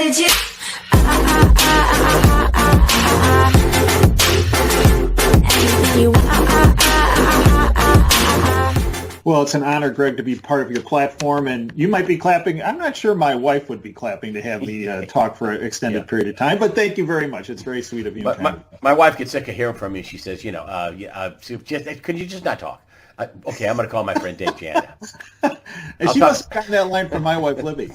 did you? Anything you want. Well, it's an honor, Greg, to be part of your platform, and you might be clapping. I'm not sure my wife would be clapping to have me talk for an extended period of time, but thank you very much. It's very sweet of you. My wife gets sick of hearing from me. She says, could you just not talk? Okay, I'm going to call my friend Dave Janda. And she must have gotten that line from my wife, Libby.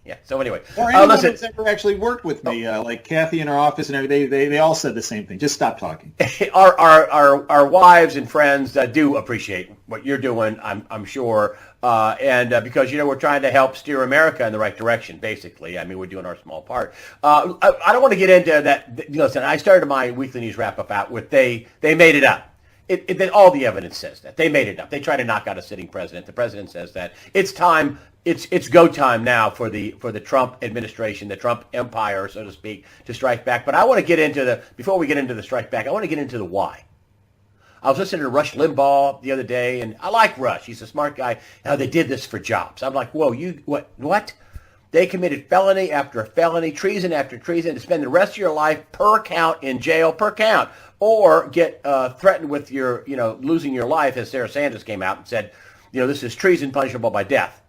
Yeah, so anyway. Or anyone who's ever actually worked with me, like Kathy in her office and everything, they all said the same thing. Just stop talking. Our wives and friends do appreciate what you're doing, I'm sure, and because, we're trying to help steer America in the right direction, basically. I mean, we're doing our small part. I don't want to get into that. Listen, I started my weekly news wrap-up out with they made it up. All the evidence says that. They made it up. They try to knock out a sitting president. The president says that. It's time. It's go time now for the Trump administration, the Trump empire, so to speak, to strike back. But I want to get into before we get into the strike back, I want to get into the why. I was listening to Rush Limbaugh the other day, and I like Rush. He's a smart guy. Now, they did this for jobs. I'm like, whoa, what? They committed felony after felony, treason after treason, to spend the rest of your life per count in jail, per count, or get threatened with your, losing your life, as Sarah Sanders came out and said, this is treason punishable by death.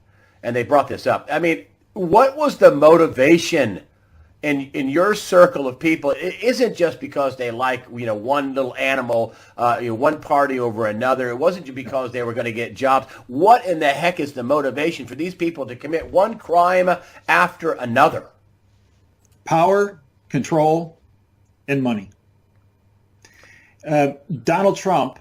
And they brought this up. I mean, what was the motivation in your circle of people? It isn't just because they like, one little animal, one party over another. It wasn't just because they were going to get jobs. What in the heck is the motivation for these people to commit one crime after another? Power, control, and money. Donald Trump,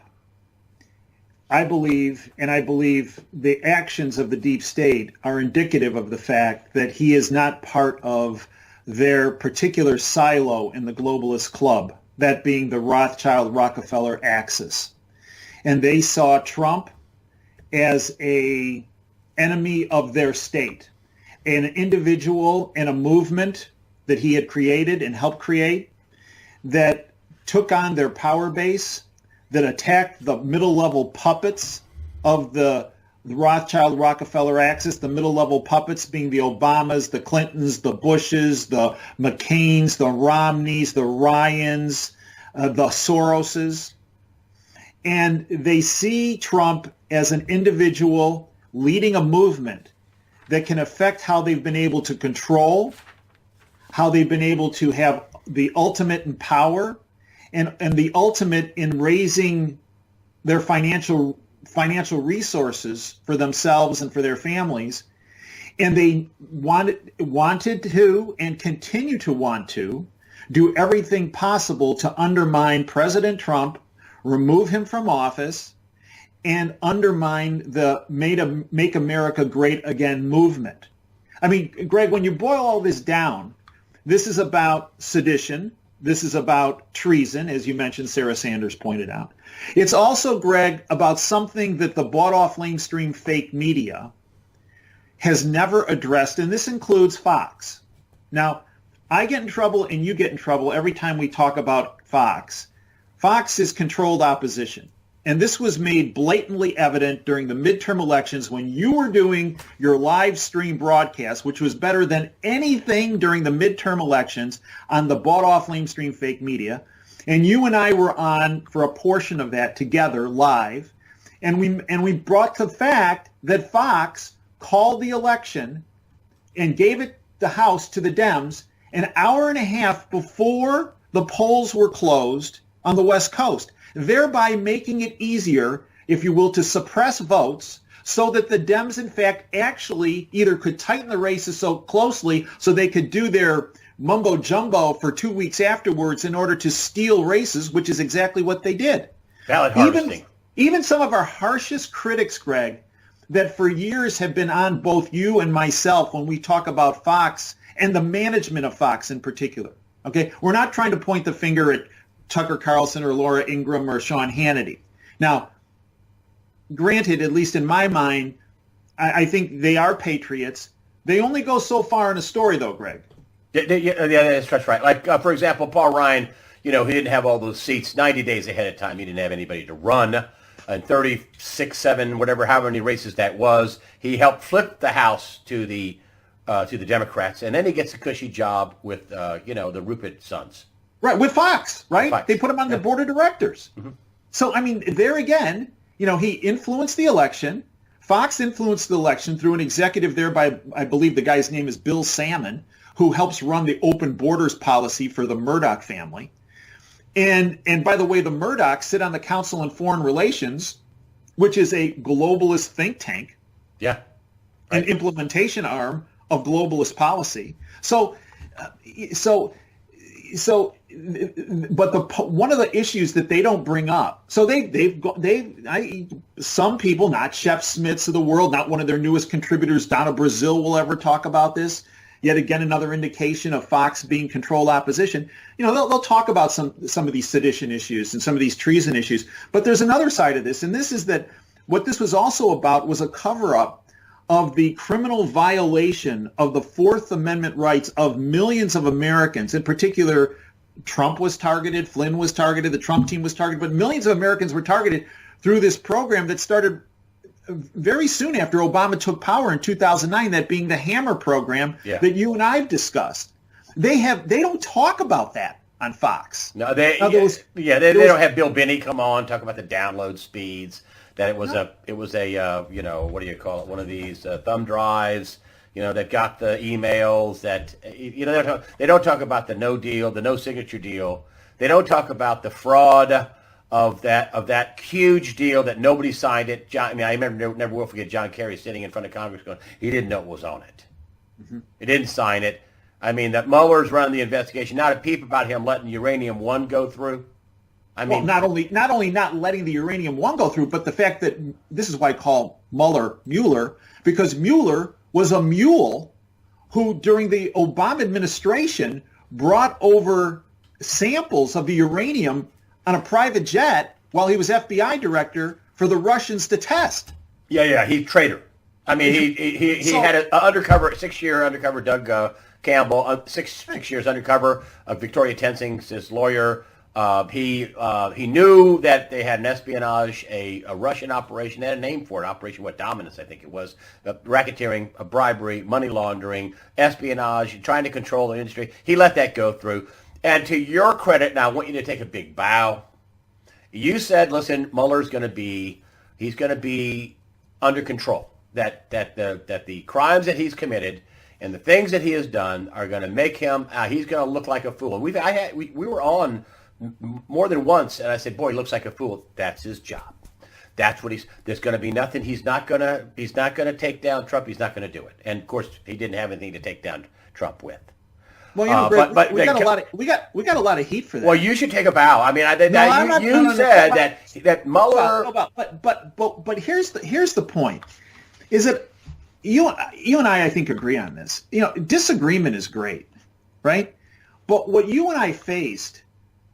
I believe the actions of the deep state are indicative of the fact that he is not part of their particular silo in the globalist club, that being the Rothschild-Rockefeller axis. And they saw Trump as an enemy of their state, an individual and a movement that he had created and helped create that took on their power base, that attacked the middle-level puppets of the Rothschild-Rockefeller axis, the middle-level puppets being the Obamas, the Clintons, the Bushes, the McCains, the Romneys, the Ryans, the Soroses. And they see Trump as an individual leading a movement that can affect how they've been able to control, how they've been able to have the ultimate in power, and the ultimate in raising their financial resources for themselves and for their families. And they wanted to and continue to want to do everything possible to undermine President Trump, remove him from office, and undermine the Make America Great Again movement. I mean, Greg, when you boil all this down, this is about sedition. This is about treason, as you mentioned, Sarah Sanders pointed out. It's also, Greg, about something that the bought-off lamestream fake media has never addressed, and this includes Fox. Now, I get in trouble and you get in trouble every time we talk about Fox. Fox is controlled opposition. And this was made blatantly evident during the midterm elections when you were doing your live stream broadcast, which was better than anything during the midterm elections on the bought-off lamestream fake media. And you and I were on for a portion of that together live. And we brought the fact that Fox called the election and gave it the House to the Dems an hour and a half before the polls were closed on the West Coast, thereby making it easier, if you will, to suppress votes so that the Dems, in fact, actually either could tighten the races so closely so they could do their mumbo-jumbo for 2 weeks afterwards in order to steal races, which is exactly what they did. Ballot harvesting. Even some of our harshest critics, Greg, that for years have been on both you and myself when we talk about Fox and the management of Fox in particular. Okay, we're not trying to point the finger at Tucker Carlson or Laura Ingraham or Sean Hannity. Now, granted, at least in my mind, I think they are patriots. They only go so far in a story, though, Greg. Yeah, that's right. Like, for example, Paul Ryan, he didn't have all those seats 90 days ahead of time. He didn't have anybody to run. And 36, 7, whatever, however many races that was, he helped flip the House to the to the Democrats, and then he gets a cushy job with the Rupert sons. Right, with Fox, right? Fox. They put him on the board of directors. Mm-hmm. So, I mean, there again, he influenced the election. Fox influenced the election through an executive there by, I believe the guy's name is Bill Salmon, who helps run the open borders policy for the Murdoch family. And by the way, the Murdochs sit on the Council on Foreign Relations, which is a globalist think tank. Yeah. An implementation arm of globalist policy. But one of the issues that they don't bring up, so some people, not Shep Smiths of the world, not one of their newest contributors, Donna Brazil, will ever talk about this. Yet again, another indication of Fox being controlled opposition. They'll talk about some of these sedition issues and some of these treason issues. But there's another side of this, and this is that what this was also about was a cover-up of the criminal violation of the Fourth Amendment rights of millions of Americans. In particular, Trump was targeted, Flynn was targeted, the Trump team was targeted, but millions of Americans were targeted through this program that started very soon after Obama took power in 2009, that being the Hammer program that you and I have discussed. They don't talk about that on Fox. No, they don't have Bill Binney come on, talk about the download speeds. That it was a what do you call it? One of these thumb drives, that got the emails that, they don't talk about the no deal, the no signature deal. They don't talk about the fraud of that huge deal that nobody signed it. I remember, never will forget John Kerry sitting in front of Congress going, he didn't know what was on it. Mm-hmm. He didn't sign it. I mean, that Mueller's running the investigation. Not a peep about him letting Uranium One go through. Not only not letting the Uranium One go through, but the fact that this is why I call Mueller, because Mueller was a mule who, during the Obama administration, brought over samples of the uranium on a private jet while he was FBI director for the Russians to test. Yeah, he's a traitor. I mean, he had an undercover 6-year undercover Doug Campbell, 6 years undercover of Victoria Tensing's his lawyer. He knew that they had an espionage, a Russian operation. They had a name for it, Operation Dominus, I think it was. Racketeering, bribery, money laundering, espionage, trying to control the industry. He let that go through. And to your credit, now I want you to take a big bow. You said, listen, Mueller's going to be under control. That the crimes that he's committed and the things that he has done are going to make him. He's going to look like a fool. We were on more than once, and I said, boy, he looks like a fool. That's his job. That's what there's going to be nothing. He's not going to take down Trump. He's not going to do it. And of course, he didn't have anything to take down Trump with. Well, Greg, we got a lot of heat for that. Well, you should take a bow. I mean, you said that Mueller. But here's the point: is that you and I think agree on this. Disagreement is great, right? But what you and I faced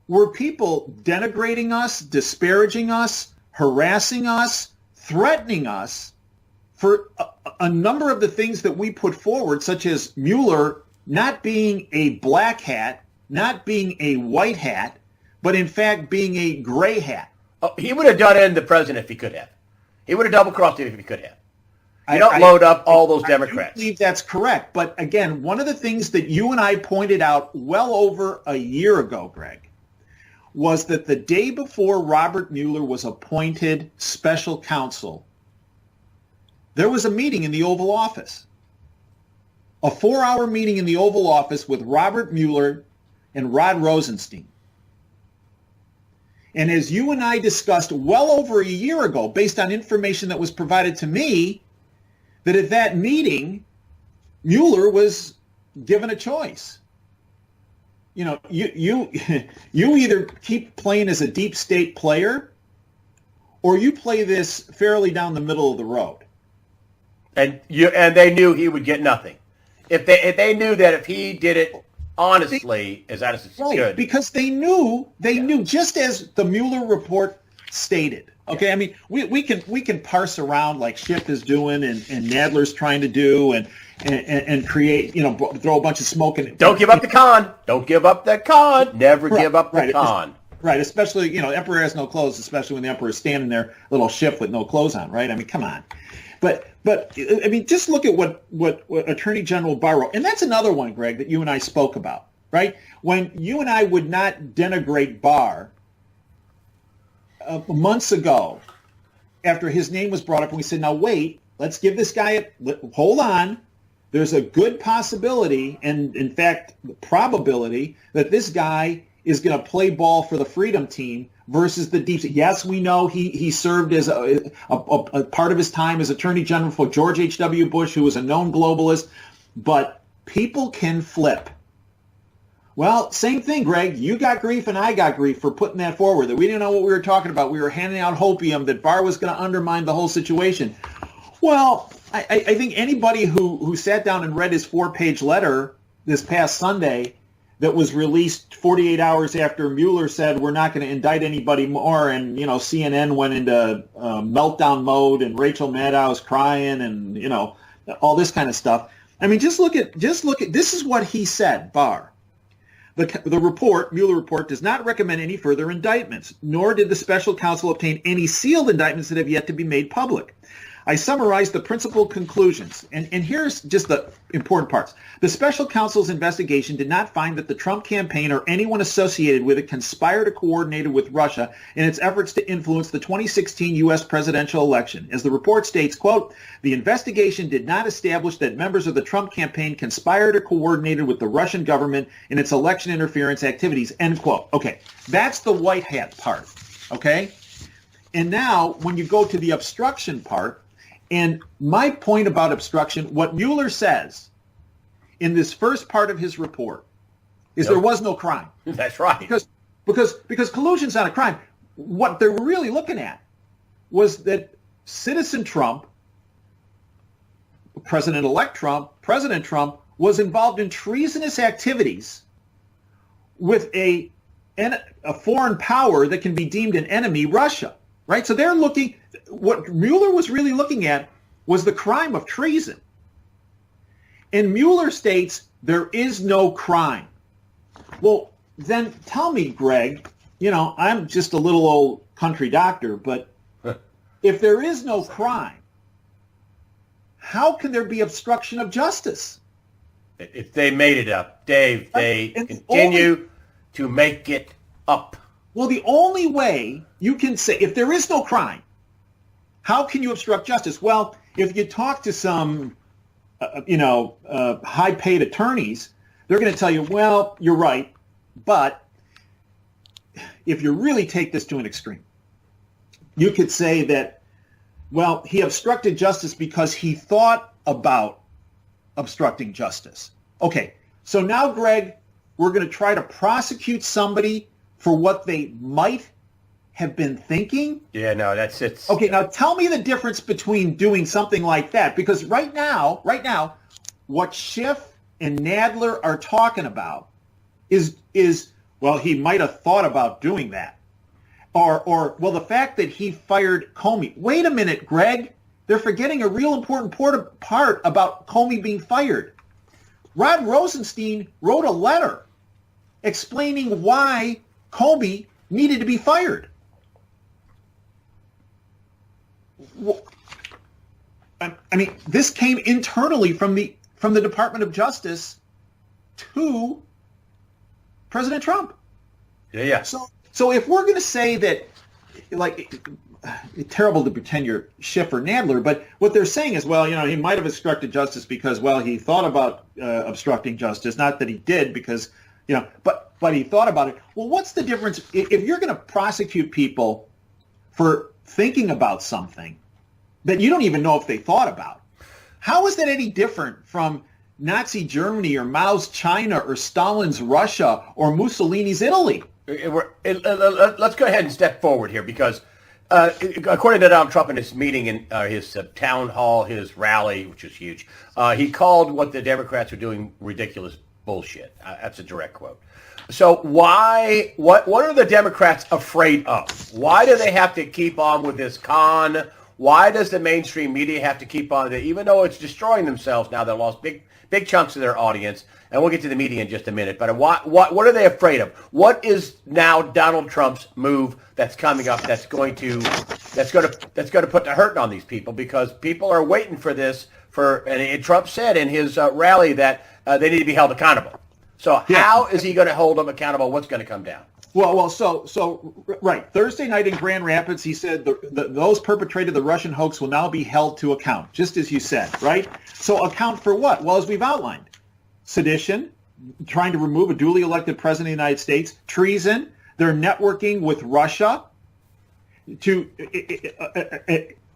were people denigrating us, disparaging us, harassing us, threatening us for a number of the things that we put forward, such as Mueller not being a black hat, not being a white hat, but in fact being a gray hat. Oh, he would have done it in the president if he could have. He would have double-crossed it if he could have. You don't load up all those Democrats. I believe that's correct. But again, one of the things that you and I pointed out well over a year ago, Greg, was that the day before Robert Mueller was appointed special counsel, there was a meeting in the Oval Office. A 4-hour meeting in the Oval Office with Robert Mueller and Rod Rosenstein. And as you and I discussed well over a year ago, based on information that was provided to me, that at that meeting, Mueller was given a choice. You either keep playing as a deep state player, or you play this fairly down the middle of the road. And they knew he would get nothing. If they knew that if he did it honestly, as honest as he could. Because they knew just as the Mueller report stated. Okay, yeah. I mean, we can parse around like Schiff is doing and Nadler's trying to do and create, throw a bunch of smoke in it. Don't give up the con. Don't give up the con. Never give up the con. Right, especially, the emperor has no clothes, especially when the emperor is standing there, little Schiff with no clothes on, right? I mean, come on. But But I mean, just look at what Attorney General Barr wrote. And that's another one, Greg, that you and I spoke about, right? When you and I would not denigrate Barr months ago after his name was brought up, and we said, now wait, let's give this guy hold on. There's a good possibility, and in fact, the probability that this guy is going to play ball for the Freedom Team versus the deep state. Yes, we know he served as a part of his time as Attorney General for George H.W. Bush, who was a known globalist, but people can flip. Well, same thing, Greg. You got grief and I got grief for putting that forward, that we didn't know what we were talking about. We were handing out hopium, that Barr was going to undermine the whole situation. Well, I think anybody who sat down and read his 4-page letter this past Sunday that was released 48 hours after Mueller said we're not going to indict anybody more, and CNN went into meltdown mode, and Rachel Maddow's crying, and all this kind of stuff. I mean, just look at this is what he said, Barr. The report, Mueller report, does not recommend any further indictments, nor did the special counsel obtain any sealed indictments that have yet to be made public. I summarized the principal conclusions, and here's just the important parts. The special counsel's investigation did not find that the Trump campaign or anyone associated with it conspired or coordinated with Russia in its efforts to influence the 2016 U.S. presidential election. As the report states, quote, the investigation did not establish that members of the Trump campaign conspired or coordinated with the Russian government in its election interference activities, end quote. Okay, that's the white hat part, okay? And now, when you go to the obstruction part, and my point about obstruction, what Mueller says in this first part of his report is there was no crime. That's right. Because collusion's not a crime. What they were really looking at was that citizen Trump, President-elect Trump, President Trump, was involved in treasonous activities with a foreign power that can be deemed an enemy, Russia. Right? So they're looking, what Mueller was really looking at was the crime of treason. And Mueller states there is no crime. Well, then tell me, Greg, I'm just a little old country doctor, but if there is no crime, how can there be obstruction of justice? If they made it up, Dave, they continue to make it up. Well, the only way you can say, if there is no crime, how can you obstruct justice? Well, if you talk to some, high-paid attorneys, they're going to tell you, well, you're right, but if you really take this to an extreme, you could say that, well, he obstructed justice because he thought about obstructing justice. Okay, so now, Greg, we're going to try to prosecute somebody for what they might have been thinking? Yeah, no, that's it. Okay, now tell me the difference between doing something like that, because right now, what Schiff and Nadler are talking about is well, he might have thought about doing that. Or well, the fact that he fired Comey. Wait a minute, Greg. They're forgetting a real important part about Comey being fired. Rod Rosenstein wrote a letter explaining why Comey needed to be fired. I mean, this came internally from the Department of Justice to President Trump. Yeah. So if we're going to say that, like, it's terrible to pretend you're Schiff or Nadler, but what they're saying is, well, he might have obstructed justice because, well, he thought about obstructing justice, not that he did because, but he thought about it. Well, what's the difference if you're going to prosecute people for thinking about something that you don't even know if they thought about? How is that any different from Nazi Germany or Mao's China or Stalin's Russia or Mussolini's Italy? Let's go ahead and step forward here because according to Donald Trump in his meeting in his town hall, his rally, which is huge, he called what the Democrats are doing ridiculous bullshit. That's a direct quote. So what are the Democrats afraid of? Why do they have to keep on with this con? Why does the mainstream media have to keep on, even though it's destroying themselves now? They lost big big chunks of their audience, and we'll get to the media in just a minute. But what are they afraid of? What is now Donald Trump's move that's coming up that's going to put the hurt on these people? Because people are waiting for this. And Trump said in his rally that they need to be held accountable. So how is he going to hold them accountable? What's going to come down? Well, so right. Thursday night in Grand Rapids, he said those perpetrated the Russian hoax will now be held to account, just as you said, right? So account for what? Well, as we've outlined, sedition, trying to remove a duly elected president of the United States, treason, they're networking with Russia to,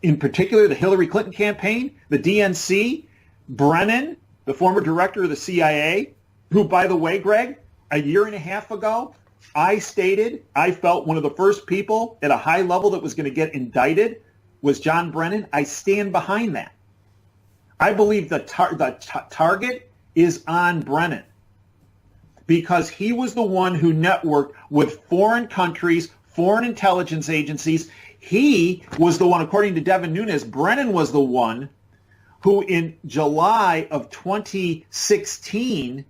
in particular, the Hillary Clinton campaign, the DNC, Brennan, the former director of the CIA, who, by the way, Greg, a year and a half ago, I stated I felt one of the first people at a high level that was going to get indicted was John Brennan. I stand behind that. I believe the target is on Brennan because he was the one who networked with foreign countries, foreign intelligence agencies. He was the one, according to Devin Nunes, Brennan was the one who in July of 2016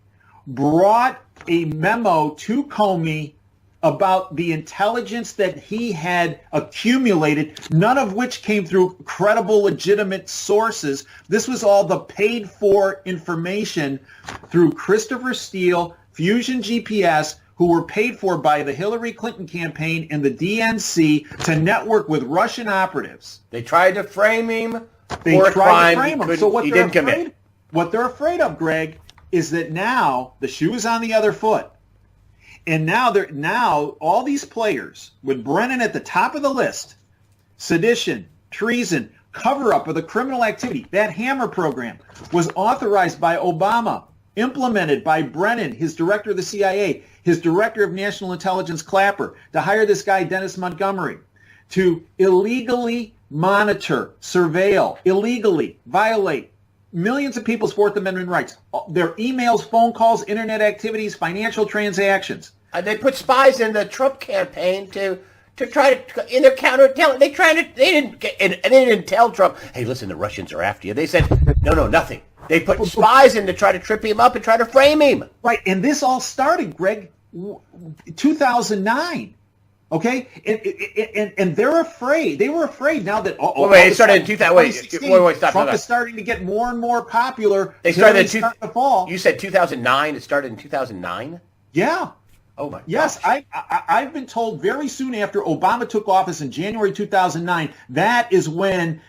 brought a memo to Comey about the intelligence that he had accumulated, none of which came through credible, legitimate sources. This was all the paid-for information through Christopher Steele, Fusion GPS, who were paid for by the Hillary Clinton campaign and the DNC to network with Russian operatives. They tried to frame him They for a tried to crime frame him. So what he they're didn't commit. What they're afraid of, Greg, is that now the shoe is on the other foot. And now all these players, with Brennan at the top of the list, sedition, treason, cover-up of the criminal activity, that Hammer program was authorized by Obama, implemented by Brennan, his director of the CIA, his director of national intelligence, Clapper, to hire this guy, Dennis Montgomery, to illegally monitor, surveil, illegally violate millions of people's Fourth Amendment rights, their emails, phone calls, internet activities, financial transactions. They put spies in the Trump campaign to try to in their counterintelligence. They didn't tell Trump, hey, listen, the Russians are after you. They said, no, nothing. They put spies in to try to trip him up and try to frame him. Right, and this all started, Greg, 2009. Okay, and they're afraid. They were afraid now that. Wait, it started in 2000. Wait, stop. Trump is starting to get more and more popular. They started in to fall. You said 2009. It started in 2009. Yeah. Oh my. Yes, gosh. I've been told very soon after Obama took office in January 2009. That is when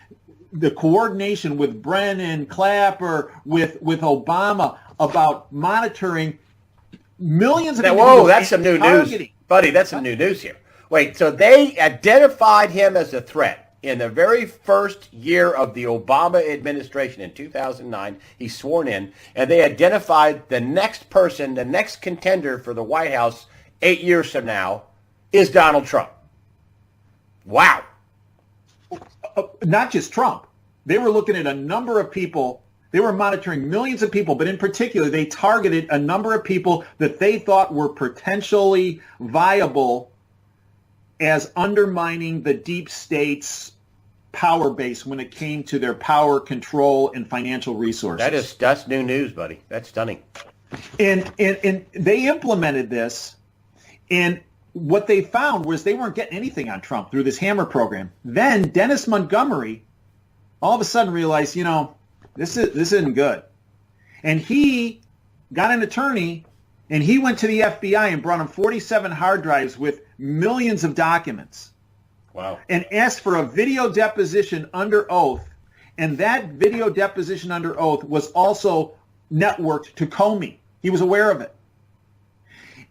the coordination with Brennan, Clapper, with Obama about monitoring millions of individuals. Whoa, that's some new news, buddy. That's some new news here. Wait, so they identified him as a threat in the very first year of the Obama administration in 2009. He's sworn in, and they identified the next person, the next contender for the White House 8 years from now is Donald Trump. Wow. Not just Trump. They were looking at a number of people. They were monitoring millions of people, but in particular, they targeted a number of people that they thought were potentially viable as undermining the deep state's power base when it came to their power, control, and financial resources. That's new news, buddy. That's stunning. And they implemented this, and what they found was they weren't getting anything on Trump through this Hammer program. Then Dennis Montgomery all of a sudden realized, this isn't good. And he got an attorney, and he went to the FBI and brought him 47 hard drives with millions of documents. Wow. And asked for a video deposition under oath. And that video deposition under oath was also networked to Comey. He was aware of it.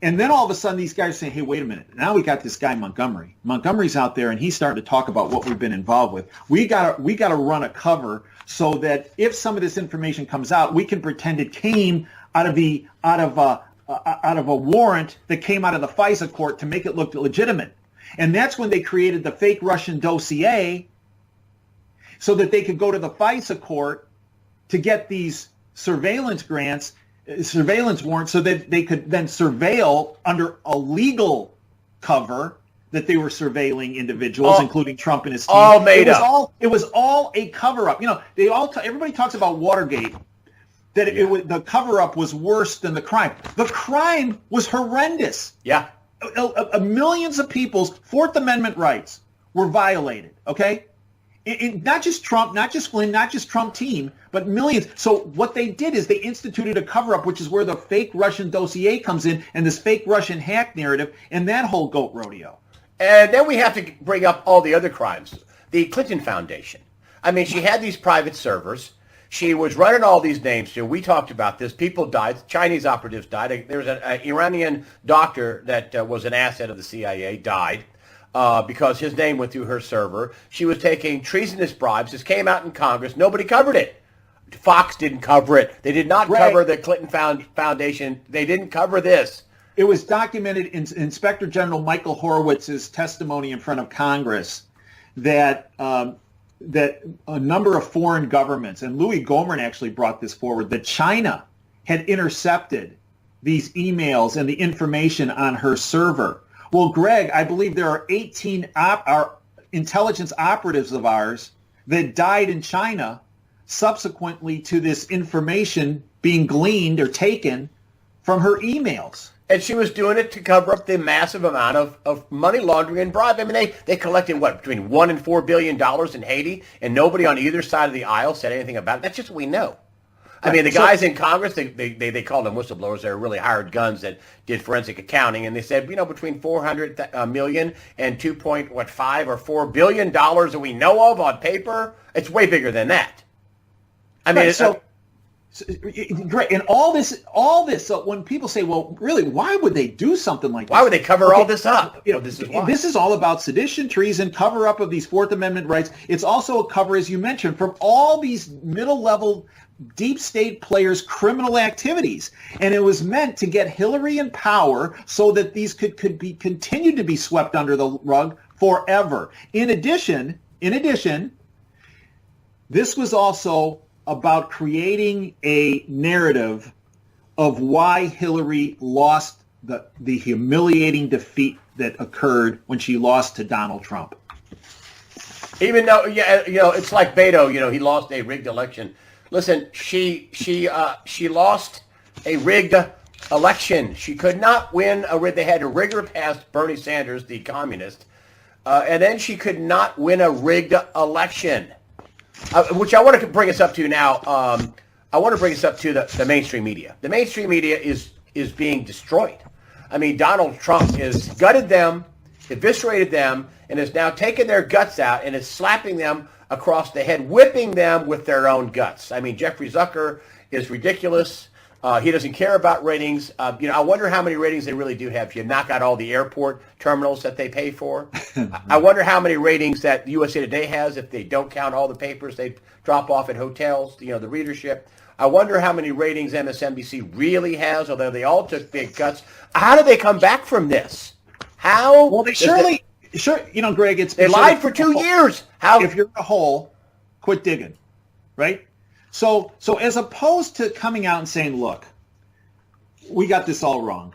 And then all of a sudden these guys say, hey, wait a minute. Now we got this guy Montgomery. Montgomery's out there, and he's starting to talk about what we've been involved with. We got to run a cover so that if some of this information comes out, we can pretend it came out of a warrant that came out of the FISA court to make it look legitimate. And that's when they created the fake Russian dossier so that they could go to the FISA court to get these surveillance warrants so that they could then surveil under a legal cover that they were surveilling individuals, including Trump and his team. It was all a cover-up. Everybody talks about Watergate. that the cover-up was worse than the crime. The crime was horrendous. Yeah. Millions of people's Fourth Amendment rights were violated, okay? Not just Trump, not just Flynn, not just Trump team, but millions. So what they did is they instituted a cover-up, which is where the fake Russian dossier comes in and this fake Russian hack narrative and that whole goat rodeo. And then we have to bring up all the other crimes. The Clinton Foundation. I mean, she had these private servers. She was running all these names through. We talked about this. People died. Chinese operatives died. There was an Iranian doctor that was an asset of the CIA, died. Because his name went through her server. She was taking treasonous bribes. This came out in Congress. Nobody covered it. Fox didn't cover it. They did not cover the Clinton Foundation. They didn't cover this. It was documented in Inspector General Michael Horowitz's testimony in front of Congress that that a number of foreign governments, and Louis Gohmert actually brought this forward, that China had intercepted these emails and the information on her server. Well, Greg, I believe there are 18 our intelligence operatives of ours that died in China subsequently to this information being gleaned or taken from her emails. And she was doing it to cover up the massive amount of money laundering and bribe. I mean, they collected, between $1 and $4 billion in Haiti, and nobody on either side of the aisle said anything about it. That's just what we know. I mean, the guys in Congress, they called them whistleblowers. They were really hired guns that did forensic accounting, and they said, between $400 million and $2.5 or $4 billion that we know of on paper, it's way bigger than that. I mean, great, and all this. So when people say, "Well, really, why would they do something like this? Why would they cover all this up?" This is why. This is all about sedition, treason, cover up of these Fourth Amendment rights. It's also a cover, as you mentioned, from all these middle-level deep state players' criminal activities, and it was meant to get Hillary in power so that these could be continued to be swept under the rug forever. In addition, this was also about creating a narrative of why Hillary lost the humiliating defeat that occurred when she lost to Donald Trump. Even though, it's like Beto, he lost a rigged election. Listen, she lost a rigged election. She could not win they had to rig her past Bernie Sanders, the communist, and then she could not win a rigged election. Which I want to bring us up to now. I want to bring us up to the mainstream media. The mainstream media is being destroyed. I mean, Donald Trump has gutted them, eviscerated them, and has now taken their guts out and is slapping them across the head, whipping them with their own guts. I mean, Jeffrey Zucker is ridiculous. He doesn't care about ratings. I wonder how many ratings they really do have if you knock out all the airport terminals that they pay for. I wonder how many ratings that USA Today has if they don't count all the papers they drop off at hotels, the readership. I wonder how many ratings MSNBC really has, although they all took big cuts. How do they come back from this? How? Well, they Greg, they lied for 2 years. How? If you're in a hole, quit digging, right? So as opposed to coming out and saying, look, we got this all wrong.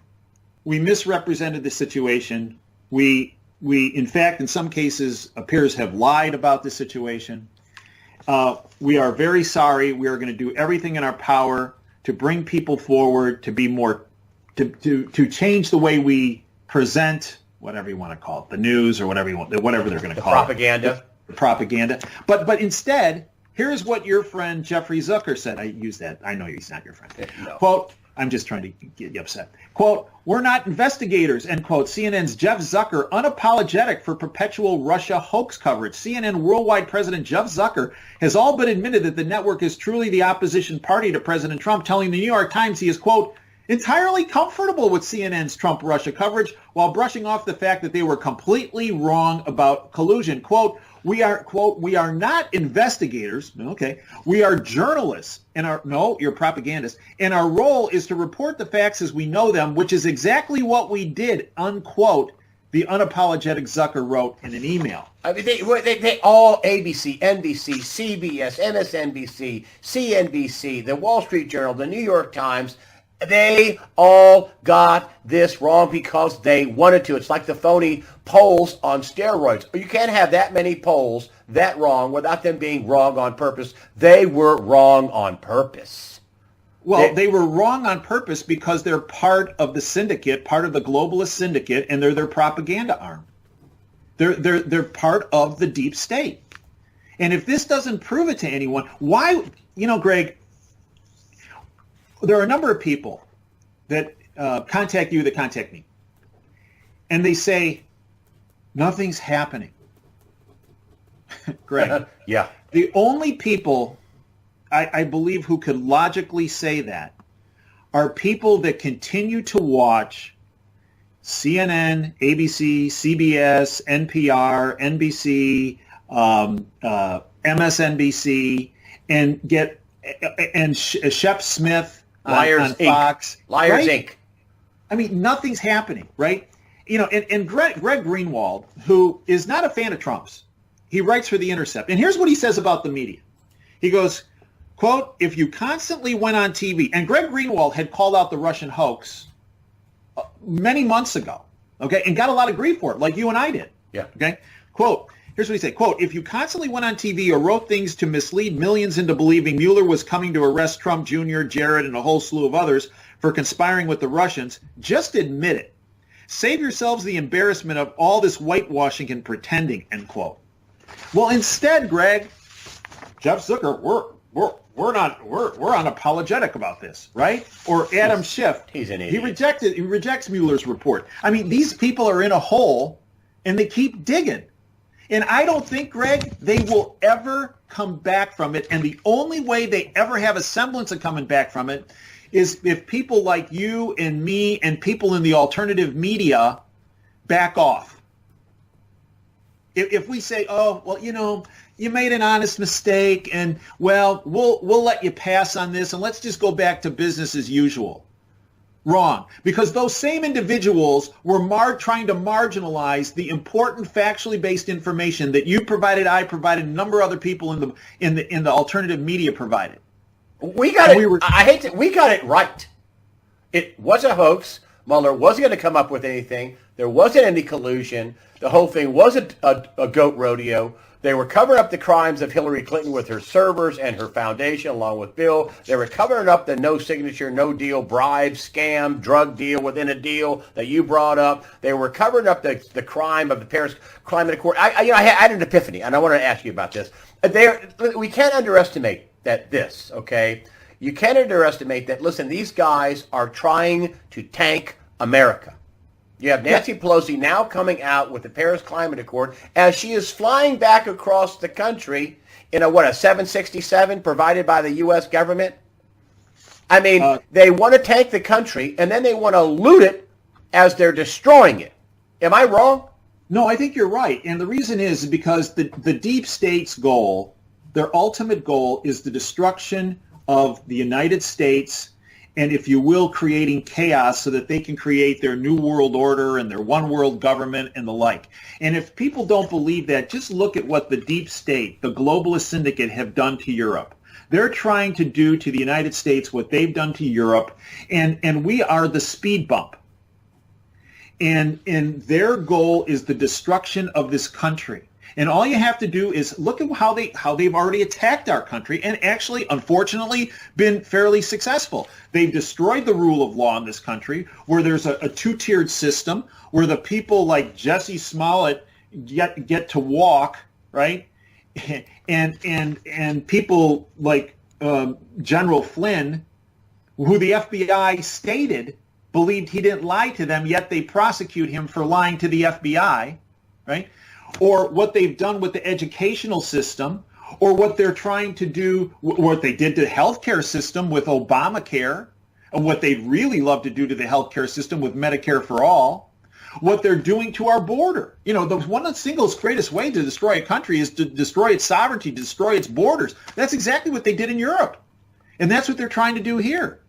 We misrepresented the situation. We in fact, in some cases, appears have lied about the situation. We are very sorry. We are going to do everything in our power to bring people forward, to be more, to change the way we present, whatever you want to call it, the news or whatever they're going to call propaganda. The propaganda. But instead, here's what your friend Jeffrey Zucker said. I use that. I know he's not your friend. No. Quote, I'm just trying to get you upset. Quote, we're not investigators, end quote. CNN's Jeff Zucker, unapologetic for perpetual Russia hoax coverage. CNN worldwide president Jeff Zucker has all but admitted that the network is truly the opposition party to President Trump, telling the New York Times he is, quote, entirely comfortable with CNN's Trump-Russia coverage while brushing off the fact that they were completely wrong about collusion. Quote, we are not investigators. Okay. We are journalists you're propagandists. And our role is to report the facts as we know them, which is exactly what we did, unquote, the unapologetic Zucker wrote in an email. I mean, they all, ABC, NBC, CBS, MSNBC, CNBC, the Wall Street Journal, the New York Times, they all got this wrong because they wanted to. It's like the phony polls on steroids. You can't have that many polls that wrong without them being wrong on purpose. They were wrong on purpose. Well, they were wrong on purpose because they're part of the syndicate, part of the globalist syndicate, and they're their propaganda arm. They're part of the deep state. And if this doesn't prove it to anyone, why, Greg, there are a number of people that contact you, that contact me, and they say, nothing's happening. Greg, yeah. The only people I believe who could logically say that are people that continue to watch CNN, ABC, CBS, NPR, NBC, MSNBC, and Shep Smith on Fox. Liars right? Inc. I mean, nothing's happening, right? And Greg Greenwald, who is not a fan of Trump's, he writes for The Intercept. And here's what he says about the media. He goes, quote, if you constantly went on TV, and Greg Greenwald had called out the Russian hoax many months ago, okay, and got a lot of grief for it, like you and I did. Yeah. Okay. Quote, here's what he said. Quote, if you constantly went on TV or wrote things to mislead millions into believing Mueller was coming to arrest Trump Jr., Jared, and a whole slew of others for conspiring with the Russians, just admit it. Save yourselves the embarrassment of all this whitewashing and pretending, end quote. Well, instead, Greg, Jeff Zucker, we're unapologetic about this, right? Or Adam Schiff. He's an idiot. He rejects Mueller's report. I mean, these people are in a hole and they keep digging. And I don't think, Greg, they will ever come back from it. And the only way they ever have a semblance of coming back from it is if people like you and me and people in the alternative media back off. If we say, oh, well, you made an honest mistake, and well, we'll let you pass on this, and let's just go back to business as usual. Wrong, because those same individuals were trying to marginalize the important factually based information that you provided, I provided, a number of other people in the alternative media provided. We got it. We got it right. It was a hoax. Mueller wasn't going to come up with anything. There wasn't any collusion. The whole thing wasn't a goat rodeo. They were covering up the crimes of Hillary Clinton with her servers and her foundation, along with Bill. They were covering up the no signature, no deal, bribe, scam, drug deal within a deal that you brought up. They were covering up the crime of the Paris Climate Accord. I had an epiphany, and I wanted to ask you about this. We can't underestimate this, okay? You can't underestimate that, listen, these guys are trying to tank America. You have Nancy Pelosi now coming out with the Paris Climate Accord as she is flying back across the country in a 767 provided by the U.S. government. I mean, they want to tank the country, and then they want to loot it as they're destroying it. Am I wrong? No, I think you're right. And the reason is because the deep state's goal, their ultimate goal, is the destruction of the United States, and if you will, creating chaos so that they can create their new world order and their one world government and the like. And if people don't believe that, just look at what the deep state, the globalist syndicate, have done to Europe. They're trying to do to the United States what they've done to Europe, and we are the speed bump. And their goal is the destruction of this country. And all you have to do is look at how they've already attacked our country and actually, unfortunately, been fairly successful. They've destroyed the rule of law in this country, where there's a two-tiered system, where the people like Jesse Smollett get to walk, right? And people like General Flynn, who the FBI stated believed he didn't lie to them, yet they prosecute him for lying to the FBI, right? Or what they've done with the educational system, or what they're trying to do, what they did to the healthcare system with Obamacare, and what they'd really love to do to the healthcare system with Medicare for all, what they're doing to our border. One of the single greatest way to destroy a country is to destroy its sovereignty, destroy its borders. That's exactly what they did in Europe. And that's what they're trying to do here.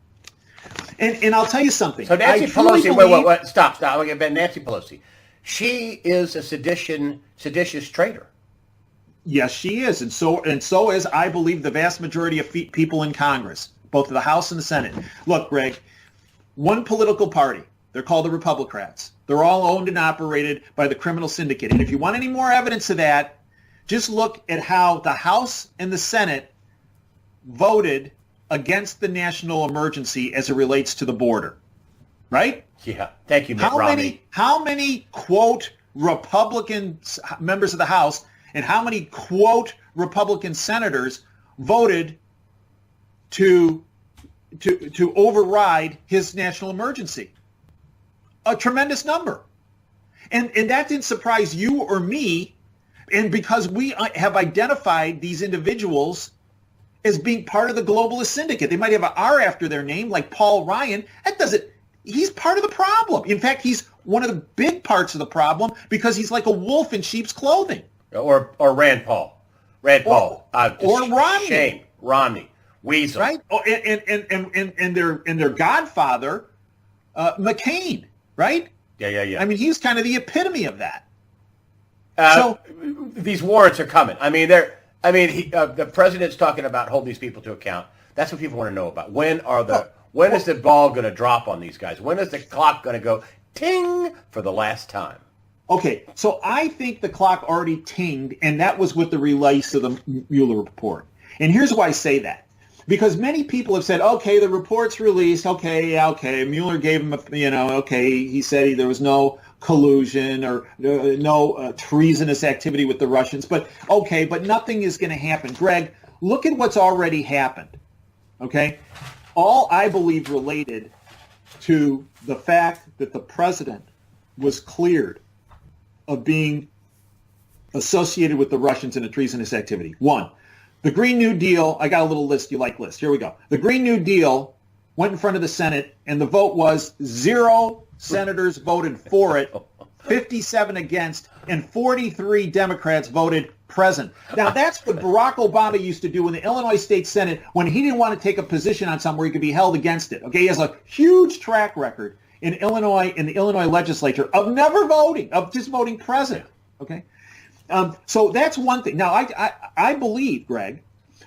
And I'll tell you something. So Nancy Pelosi, wait, stop. Okay, but Nancy Pelosi, she is a seditious traitor. Yes, she is, and so is, I believe, the vast majority of people in Congress, both the House and the Senate. Look, Greg, one political party, they're called the Republicans. They're all owned and operated by the criminal syndicate. And if you want any more evidence of that, just look at how the House and the Senate voted against the national emergency as it relates to the border, right? Yeah. Thank you, Mitt Romney. How many, quote, Republican members of the House and how many, quote, Republican senators voted to override his national emergency? A tremendous number. And that didn't surprise you or me. And because we have identified these individuals as being part of the globalist syndicate, they might have an R after their name, like Paul Ryan. He's part of the problem. In fact, he's one of the big parts of the problem because he's like a wolf in sheep's clothing. Or Rand Paul. Or Romney. Shame. Romney. Weasel. Right? Oh, and their godfather, McCain, right? Yeah. I mean, he's kind of the epitome of that. So these warrants are coming. The president's talking about holding these people to account. That's what people want to know about. When is the ball going to drop on these guys? When is the clock going to go ting for the last time? Okay, so I think the clock already tinged, and that was with the release of the Mueller report. And here's why I say that. Because many people have said, okay, the report's released, okay, Mueller gave him he said there was no collusion or no treasonous activity with the Russians, but nothing is going to happen. Greg, look at what's already happened, okay? All, I believe, related to the fact that the president was cleared of being associated with the Russians in a treasonous activity. One, the Green New Deal, I got a little list, you like lists. Here we go. The Green New Deal went in front of the Senate, and the vote was 0 senators voted for it, 57 against, and 43 Democrats voted present. Now, that's what Barack Obama used to do in the Illinois State Senate when he didn't want to take a position on something where he could be held against it. Okay, he has a huge track record in Illinois, in the Illinois legislature, of never voting, of just voting present. Okay, so that's one thing. Now, I believe, Greg,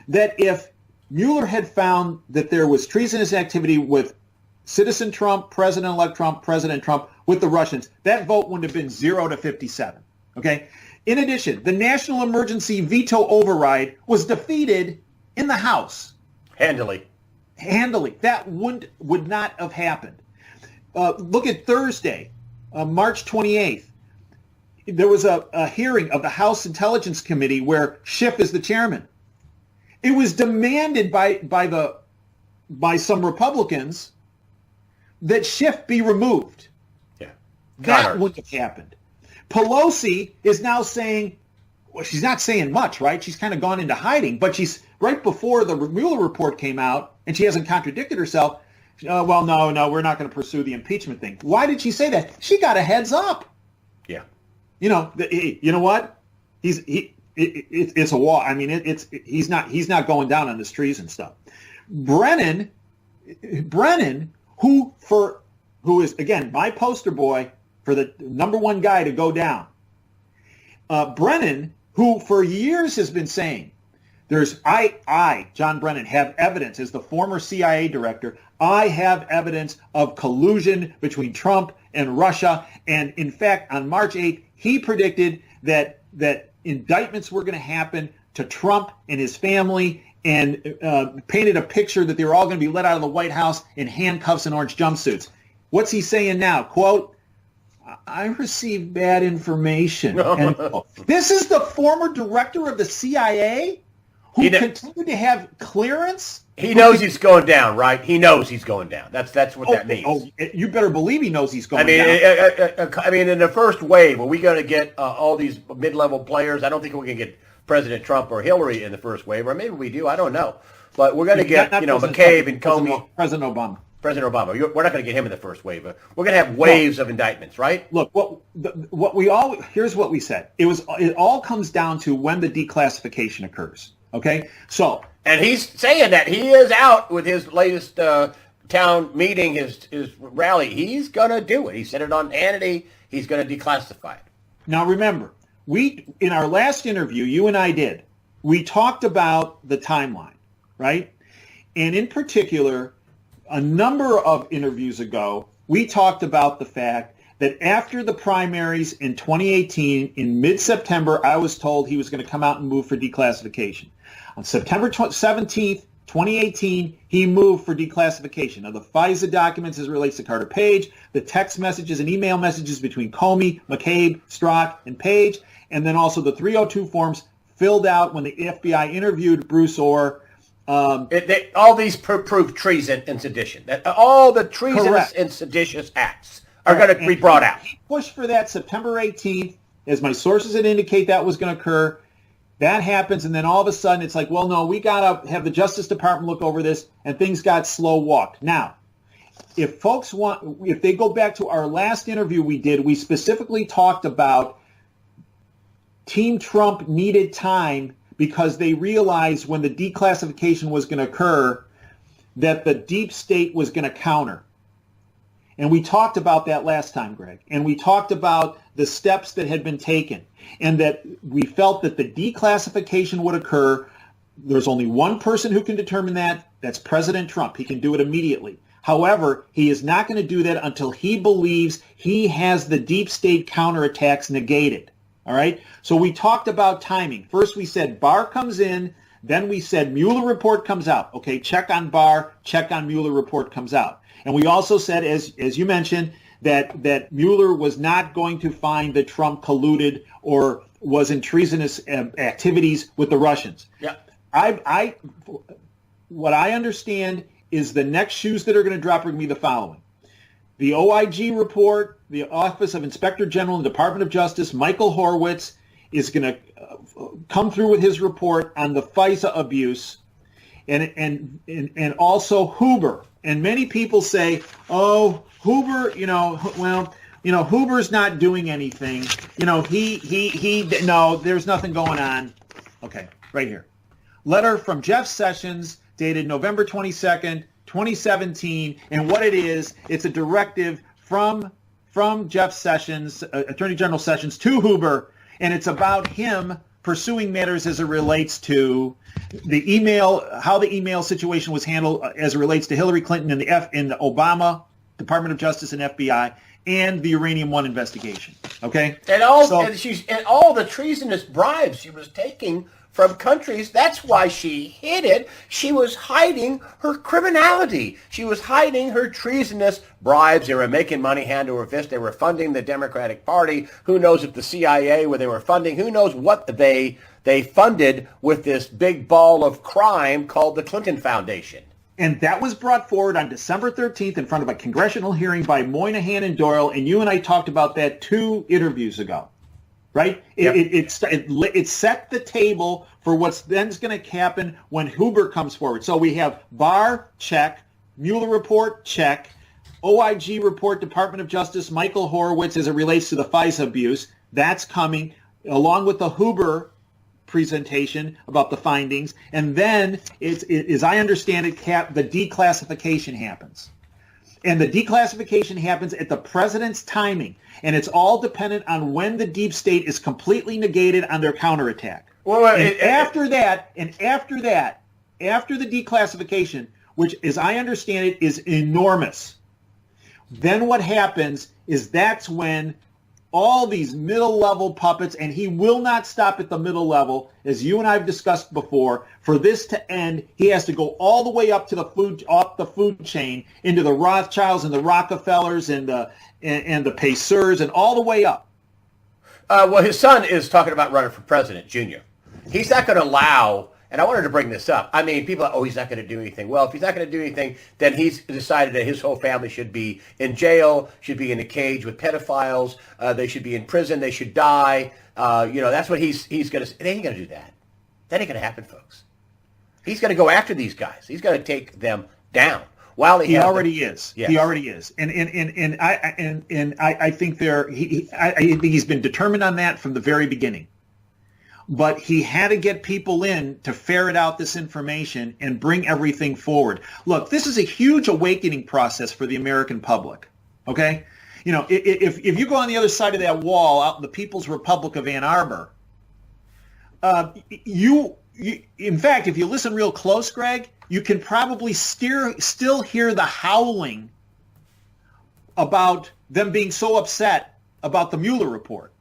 that if Mueller had found that there was treasonous activity with Citizen Trump, President-elect Trump, President Trump, with the Russians, that vote wouldn't have been 0 to 57. Okay. In addition, the national emergency veto override was defeated in the House. Handily. That would not have happened. Look at Thursday, March 28th. There was a hearing of the House Intelligence Committee where Schiff is the chairman. It was demanded by some Republicans that Schiff be removed. Yeah. That wouldn't have happened. Pelosi is now saying, well, she's not saying much, right? She's kind of gone into hiding, but she's right before the Mueller report came out, and she hasn't contradicted herself. No, we're not going to pursue the impeachment thing. Why did she say that? She got a heads up. Yeah. You know what? It's a wall. I mean, he's not going down on this treason stuff. Brennan, who is again my poster boy for the number one guy to go down. Brennan, who for years has been saying, John Brennan, have evidence as the former CIA director. I have evidence of collusion between Trump and Russia. And in fact, on March 8th, he predicted that indictments were going to happen to Trump and his family, and painted a picture that they were all going to be let out of the White House in handcuffs and orange jumpsuits. What's he saying now? Quote, I received bad information. This is the former director of the CIA who continued to have clearance. He knows he's going down, right? He knows he's going down. That's what that means. Oh, you better believe he knows he's going down. I mean, in the first wave, are we going to get all these mid-level players? I don't think we're going to get President Trump or Hillary in the first wave, or maybe we do. I don't know. But we're going to get, McCabe and Comey. President Obama. We're not going to get him in the first wave. We're going to have waves of indictments, right? Look, here's what we said. It all comes down to when the declassification occurs. Okay, so. And he's saying that he is out with his latest town meeting, his rally. He's going to do it. He said it on Hannity. He's going to declassify it. Now, remember, in our last interview, you and I did, we talked about the timeline, right? And in particular, a number of interviews ago, we talked about the fact that after the primaries in 2018, in mid-September, I was told he was going to come out and move for declassification. On September 17th, 2018, he moved for declassification. Now, the FISA documents as it relates to Carter Page, the text messages and email messages between Comey, McCabe, Strzok, and Page, and then also the 302 forms filled out when the FBI interviewed Bruce Orr. All these prove treason and sedition. All the treasonous Correct. and seditious acts are going to be brought out. He pushed for that September 18th, as my sources had indicate that was going to occur. That happens, and then all of a sudden it's like, well, no, we got to have the Justice Department look over this, and things got slow walked. Now, if they go back to our last interview we did, we specifically talked about Team Trump needed time because they realized when the declassification was going to occur that the deep state was going to counter. And we talked about that last time, Greg. And we talked about the steps that had been taken and that we felt that the declassification would occur. There's only one person who can determine that. That's President Trump. He can do it immediately. However, he is not going to do that until he believes he has the deep state counterattacks negated. All right? So we talked about timing. First we said Barr comes in. Then we said Mueller report comes out. Okay, check on Barr, check on Mueller report comes out. And we also said, as you mentioned, that Mueller was not going to find that Trump colluded or was in treasonous activities with the Russians. Yeah. What I understand is the next shoes that are going to drop are going to be the following. The OIG report, the Office of Inspector General in the Department of Justice, Michael Horowitz, is going to come through with his report on the FISA abuse, and also Huber. And many people say, oh, Huber, Huber's not doing anything. No, there's nothing going on. Okay, right here. Letter from Jeff Sessions dated November 22nd, 2017. And what it is, it's a directive from Jeff Sessions, Attorney General Sessions, to Huber. And it's about him pursuing matters as it relates to the email, how the email situation was handled as it relates to Hillary Clinton and the Obama Department of Justice and FBI, and the Uranium One investigation. Okay, and all the treasonous bribes she was taking from countries. That's why she hid it. She was hiding her criminality. She was hiding her treasonous bribes. They were making money hand over fist. They were funding the Democratic Party. Who knows if the CIA, where they were funding, who knows what they funded with this big ball of crime called the Clinton Foundation. And that was brought forward on December 13th in front of a congressional hearing by Moynihan and Doyle, and you and I talked about that 2 interviews ago. Right? Yep. It set the table for what's then going to happen when Huber comes forward. So we have Barr, check. Mueller report, check. OIG report, Department of Justice, Michael Horowitz as it relates to the FISA abuse. That's coming, along with the Huber presentation about the findings. And then, as I understand it, the declassification happens. And the declassification happens at the president's timing. And it's all dependent on when the deep state is completely negated on their counterattack. After the declassification, which, as I understand it, is enormous, then what happens is that's when all these middle-level puppets, and he will not stop at the middle level, as you and I have discussed before. For this to end, he has to go all the way up to the food chain, into the Rothschilds and the Rockefellers and the Pacers, and all the way up. Well, his son is talking about running for president, Junior. He's not going to allow, and I wanted to bring this up. I mean, people are, he's not going to do anything. Well, if he's not going to do anything, then he's decided that his whole family should be in jail, should be in a cage with pedophiles. They should be in prison. They should die. That's what he's going to. They ain't going to do that. That ain't going to happen, folks. He's going to go after these guys. He's going to take them down. While he already is. Yes. He already is, and I think I think he's been determined on that from the very beginning. But he had to get people in to ferret out this information and bring everything forward. Look, this is a huge awakening process for the American public. Okay, if you go on the other side of that wall out in the People's Republic of Ann Arbor, in fact, if you listen real close, Greg, you can probably still hear the howling about them being so upset about the Mueller report.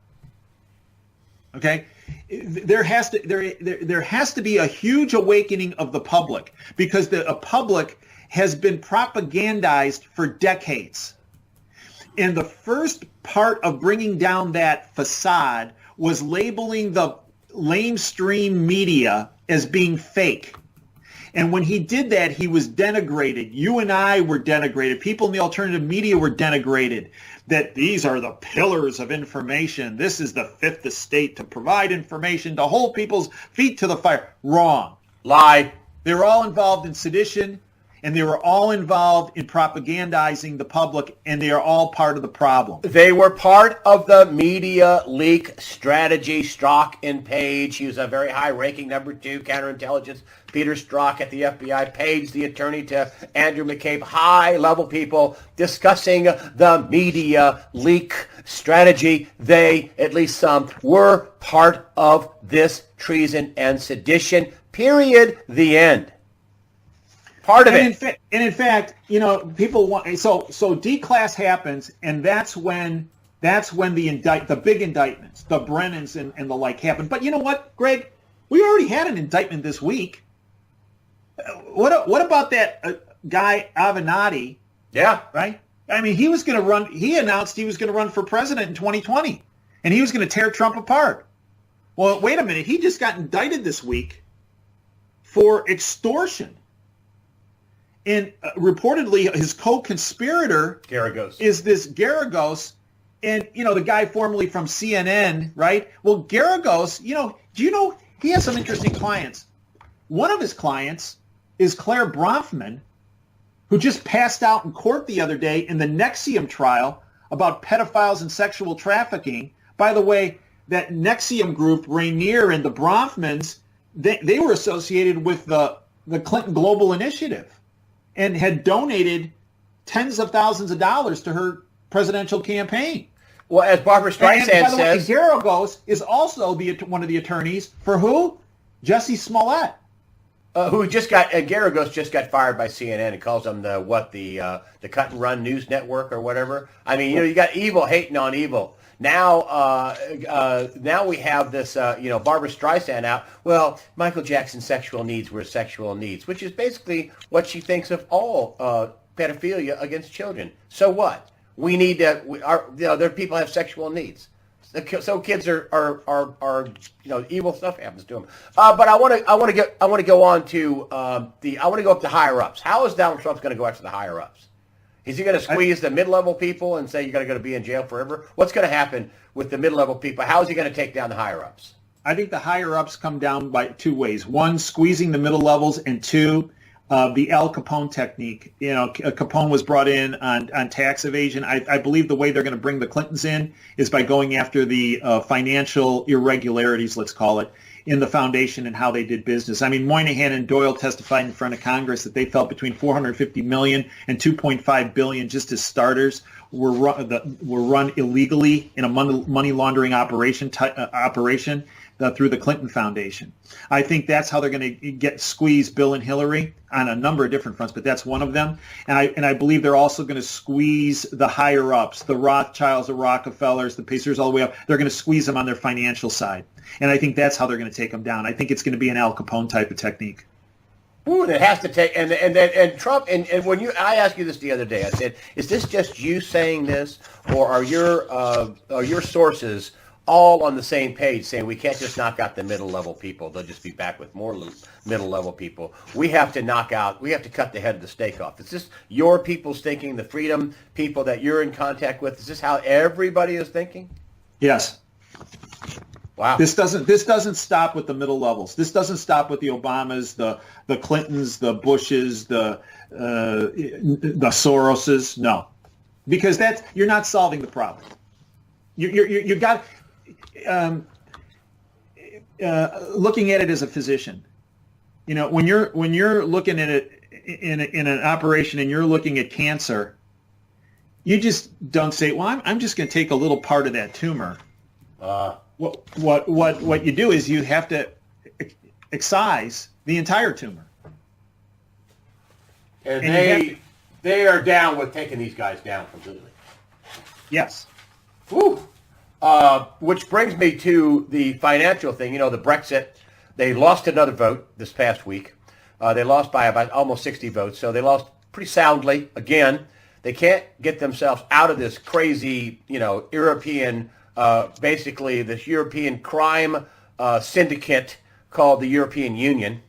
Okay, there has to be a huge awakening of the public, because the public has been propagandized for decades. And the first part of bringing down that facade was labeling the lamestream media as being fake. And when he did that, he was denigrated. You and I were denigrated. People in the alternative media were denigrated. That these are the pillars of information. This is the fifth estate to provide information, to hold people's feet to the fire. Wrong. Lie. They were all involved in sedition, and they were all involved in propagandizing the public, and they are all part of the problem. They were part of the media leak strategy. Strzok and Page, he was a very high-ranking number 2 counterintelligence. Peter Strzok at the FBI, Page, the attorney to Andrew McCabe, high-level people discussing the media leak strategy. They, at least some, were part of this treason and sedition. Period. The end. Part of it. And in fact, you know, people want so D-class happens, and that's when the big indictments, the Brennans and the like happen. But you know what, Greg? We already had an indictment this week. What about that guy Avenatti? Yeah. Right? I mean, he was going to run. He announced he was going to run for president in 2020, and he was going to tear Trump apart. Well, wait a minute. He just got indicted this week for extortion. And reportedly, his co-conspirator Garagos is this Garagos, and you know, the guy formerly from CNN, right? Well, Garagos, you know, do you know he has some interesting clients? One of his clients is Claire Bronfman, who just passed out in court the other day in the Nexium trial about pedophiles and sexual trafficking. By the way, that Nexium group, Rainier and the Bronfmans, they were associated with the Clinton Global Initiative, and had donated tens of thousands of dollars to her presidential campaign. Well, as Barbara Streisand and by the says, way, Garagos is also one of the attorneys for who? Jesse Smollett. Garagos just got fired by CNN and calls them the cut and run news network or whatever. I mean, you know, you got evil hating on evil. Now we have this, Barbara Streisand out. Well, Michael Jackson's sexual needs were sexual needs, which is basically what she thinks of all pedophilia against children. So what? We need there people have sexual needs. So kids are evil stuff happens to them. But I want to go on to I want to go up to higher ups. How is Donald Trump going to go after the higher ups? Is he going to squeeze the mid-level people and say you're going to be in jail forever? What's going to happen with the mid-level people? How is he going to take down the higher-ups? I think the higher-ups come down by two ways. One, squeezing the middle levels, and two, the Al Capone technique. You know, Capone was brought in on tax evasion. I believe the way they're going to bring the Clintons in is by going after the financial irregularities, let's call it, in the foundation and how they did business. I mean, Moynihan and Doyle testified in front of Congress that they felt between $450 million and $2.5 billion, just as starters, were run illegally in a money laundering operation through the Clinton Foundation. I think that's how they're going to get squeezed Bill and Hillary on a number of different fronts, but that's one of them. And I believe they're also going to squeeze the higher ups, the Rothschilds, the Rockefellers, the Pacers, all the way up. They're going to squeeze them on their financial side. And I think that's how they're going to take them down. I think it's going to be an Al Capone type of technique. Ooh, it has to take, and Trump, and when I asked you this the other day, I said, is this just you saying this, or are your sources all on the same page saying we can't just knock out the middle level people? They'll just be back with more middle level people. We have to cut the head of the snake off. Is this your people's thinking, the freedom people that you're in contact with? Is this how everybody is thinking? Yes. Wow. This doesn't stop with the middle levels. This doesn't stop with the Obamas, the Clintons, the Bushes, the Soroses. No, because you're not solving the problem. You got looking at it as a physician. You know, when you're looking at it in an operation and you're looking at cancer, you just don't say, well, I'm just going to take a little part of that tumor. What you do is you have to excise the entire tumor. And they are down with taking these guys down completely. Yes. Whew. Which brings me to the financial thing. You know, the Brexit, they lost another vote this past week. They lost by about almost 60 votes, so they lost pretty soundly again. They can't get themselves out of this crazy, European, basically this European crime syndicate called the European Union.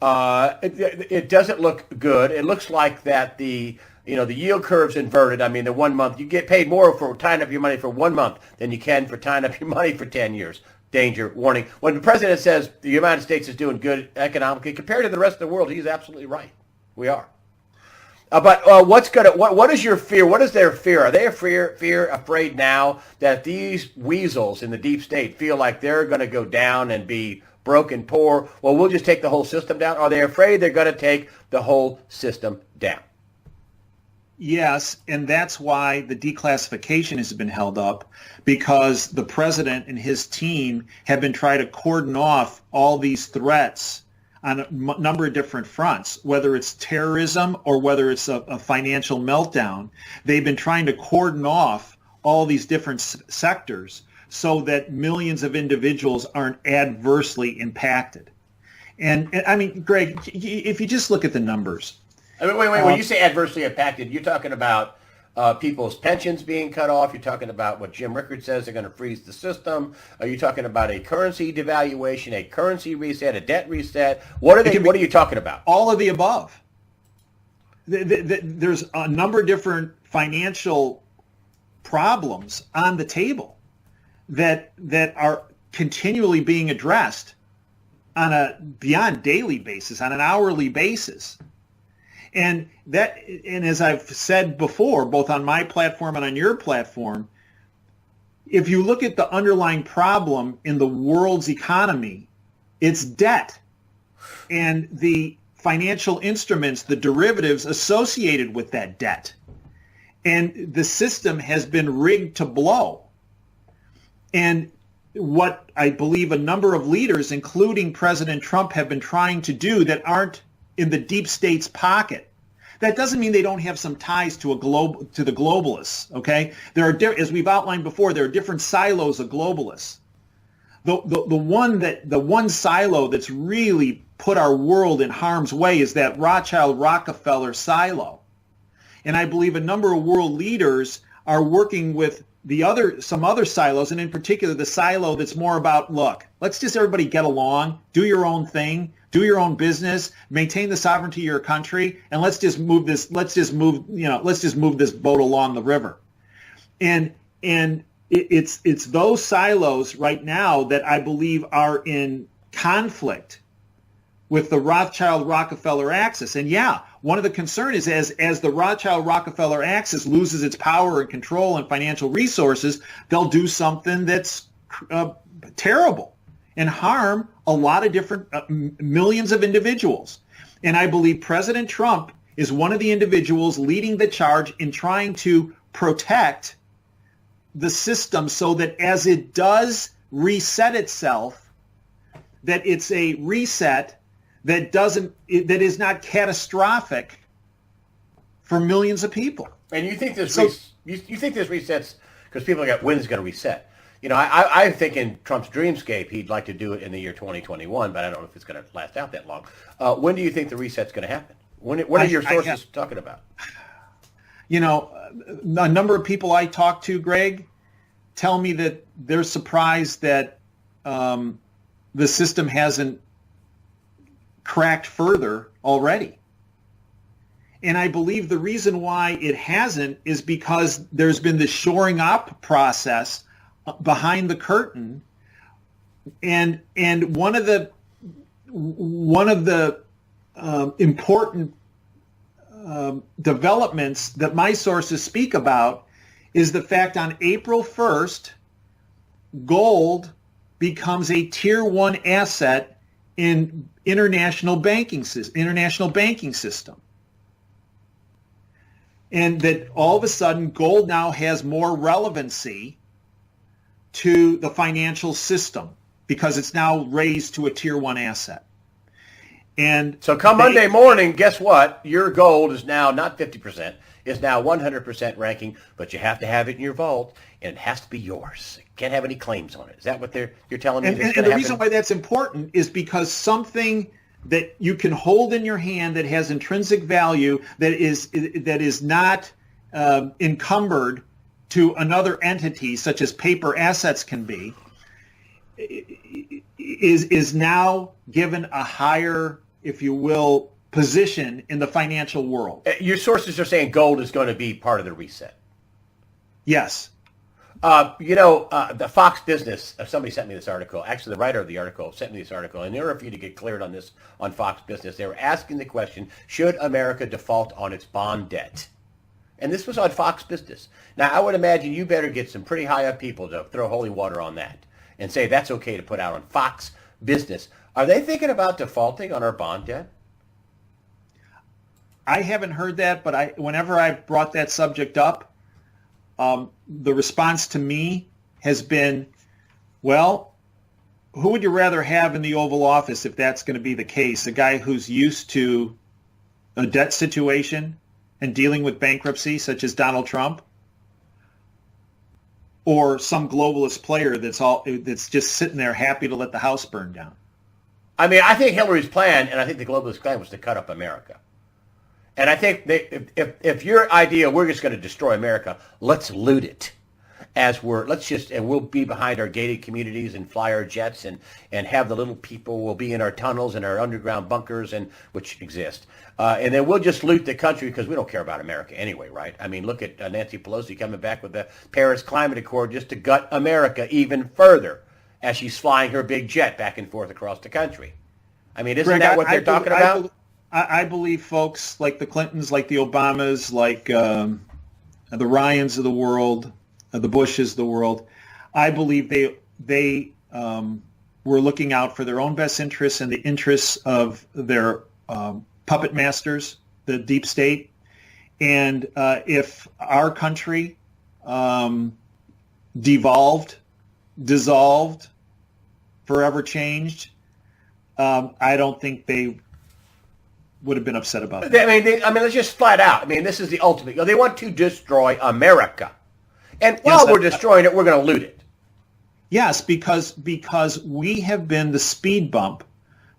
It doesn't look good. It looks like that the yield curve's inverted. I mean, the 1 month, you get paid more for tying up your money for 1 month than you can for tying up your money for 10 years. Danger, warning. When the president says the United States is doing good economically compared to the rest of the world, he's absolutely right. We are. But what is your fear? What is their fear? Are they afraid now that these weasels in the deep state feel like they're going to go down and be broke and poor? Well, we'll just take the whole system down. Are they afraid they're going to take the whole system down? Yes, and that's why the declassification has been held up, because the president and his team have been trying to cordon off all these threats on a number of different fronts, whether it's terrorism or whether it's a financial meltdown. They've been trying to cordon off all these different sectors so that millions of individuals aren't adversely impacted. And I mean, Greg, if you just look at the numbers. I mean, wait. When you say adversely impacted, you're talking about people's pensions being cut off. You're talking about what Jim Rickard says they're going to freeze the system. Are you talking about a currency devaluation, a currency reset, a debt reset? What are you talking about? All of the above. There's a number of different financial problems on the table that are continually being addressed on a beyond daily basis, on an hourly basis. And as I've said before, both on my platform and on your platform, if you look at the underlying problem in the world's economy, it's debt and the financial instruments, the derivatives associated with that debt. And the system has been rigged to blow. And what I believe a number of leaders, including President Trump, have been trying to do that aren't in the deep state's pocket. That doesn't mean they don't have some ties to the globalists. Okay, there are, as we've outlined before, there are different silos of globalists. The one silo that's really put our world in harm's way is that Rothschild-Rockefeller silo, and I believe a number of world leaders are working with some other silos, and in particular the silo that's more about, look, let's just everybody get along, do your own thing, do your own business, maintain the sovereignty of your country, and let's just move this boat along the river. And it's those silos right now that I believe are in conflict with the Rothschild-Rockefeller axis. And yeah, one of the concerns is as the Rothschild-Rockefeller axis loses its power and control and financial resources, they'll do something that's terrible and harm a lot of different millions of individuals. And I believe President Trump is one of the individuals leading the charge in trying to protect the system so that as it does reset itself, that it's a reset that is not catastrophic for millions of people. And you think this resets because people got when's going to reset? You know, I think in Trump's dreamscape he'd like to do it in the year 2021, but I don't know if it's going to last out that long. When do you think the reset's going to happen? What are your sources talking about? You know, a number of people I talk to, Greg, tell me that they're surprised that the system hasn't cracked further already. And I believe the reason why it hasn't is because there's been this shoring up process behind the curtain, and one of the important developments that my sources speak about is the fact on April 1st, gold becomes a tier 1 asset in international banking system. And that all of a sudden gold now has more relevancy to the financial system because it's now raised to a tier 1 asset. And so come Monday morning, guess what? Your gold is now not 50%. is now 100% ranking, but you have to have it in your vault, and it has to be yours. Can't have any claims on it. Is that what you're telling me? And the reason why that's important is because something that you can hold in your hand that has intrinsic value, that is not encumbered to another entity, such as paper assets can be, is now given a higher, if you will, position in the financial world. Your sources are saying gold is going to be part of the reset. Yes. The Fox Business, somebody sent me this article. Actually, the writer of the article sent me this article. In order for you to get cleared on this on Fox Business, they were asking the question, should America default on its bond debt? And this was on Fox Business. Now, I would imagine you better get some pretty high up people to throw holy water on that and say that's okay to put out on Fox Business. Are they thinking about defaulting on our bond debt? I haven't heard that, but whenever I brought that subject up, the response to me has been, well, who would you rather have in the Oval Office if that's going to be the case? A guy who's used to a debt situation and dealing with bankruptcy, such as Donald Trump, or some globalist player that's just sitting there happy to let the house burn down? I mean, I think Hillary's plan, and I think the globalist plan, was to cut up America. And I think if your idea, we're just going to destroy America, let's loot it. And we'll be behind our gated communities and fly our jets and have the little people will be in our tunnels and our underground bunkers which exist. And then we'll just loot the country because we don't care about America anyway, right? I mean, look at Nancy Pelosi coming back with the Paris Climate Accord just to gut America even further as she's flying her big jet back and forth across the country. I mean, isn't that what they're talking about? I believe folks like the Clintons, like the Obamas, like the Ryans of the world, the Bushes of the world, I believe they were looking out for their own best interests and the interests of their puppet masters, the deep state. And if our country dissolved, forever changed, I don't think they would have been upset about that. I mean, let's just flat out. I mean, this is the ultimate. They want to destroy America. And while we're destroying it, we're going to loot it. Yes, because we have been the speed bump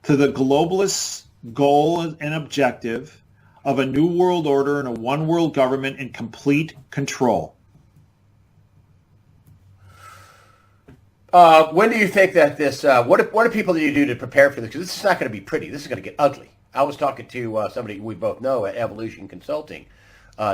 to the globalist goal and objective of a new world order and a one world government in complete control. When do you think that this, what do people need to do to prepare for this? Because this is not going to be pretty. This is going to get ugly. I was talking to somebody we both know at Evolution Consulting,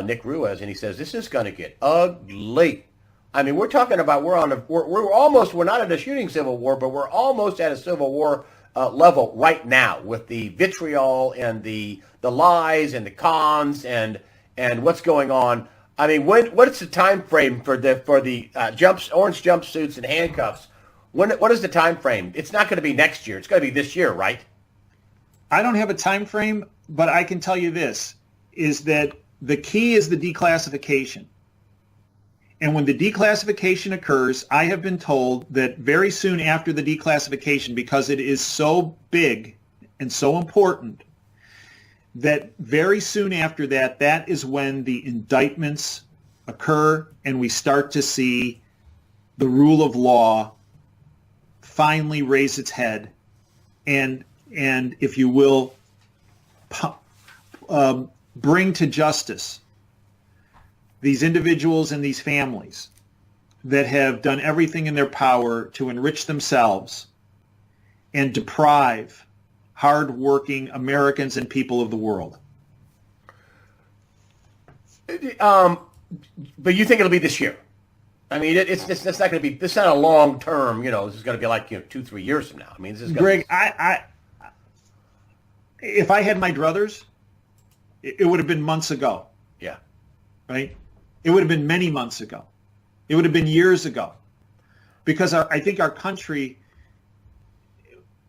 Nick Ruiz, and he says this is going to get ugly. I mean, we're talking about we're not at a shooting civil war, but we're almost at a civil war level right now with the vitriol and the lies and the cons and what's going on. I mean, what's the time frame for the orange jumpsuits and handcuffs? What is the time frame? It's not going to be next year. It's going to be this year, right? I don't have a time frame, but I can tell you this, is that the key is the declassification. And when the declassification occurs, I have been told that very soon after the declassification, because it is so big and so important, that very soon after that, that is when the indictments occur and we start to see the rule of law finally raise its head and if you will, bring to justice these individuals and these families that have done everything in their power to enrich themselves and deprive hard-working Americans and people of the world. But you think it'll be this year? I mean, it's not going to be. This is not a long term. This is going to be like 2-3 years from now. I mean, this is Greg. If I had my druthers, it would have been months ago. Yeah. Right? It would have been many months ago. It would have been years ago. Because I think our country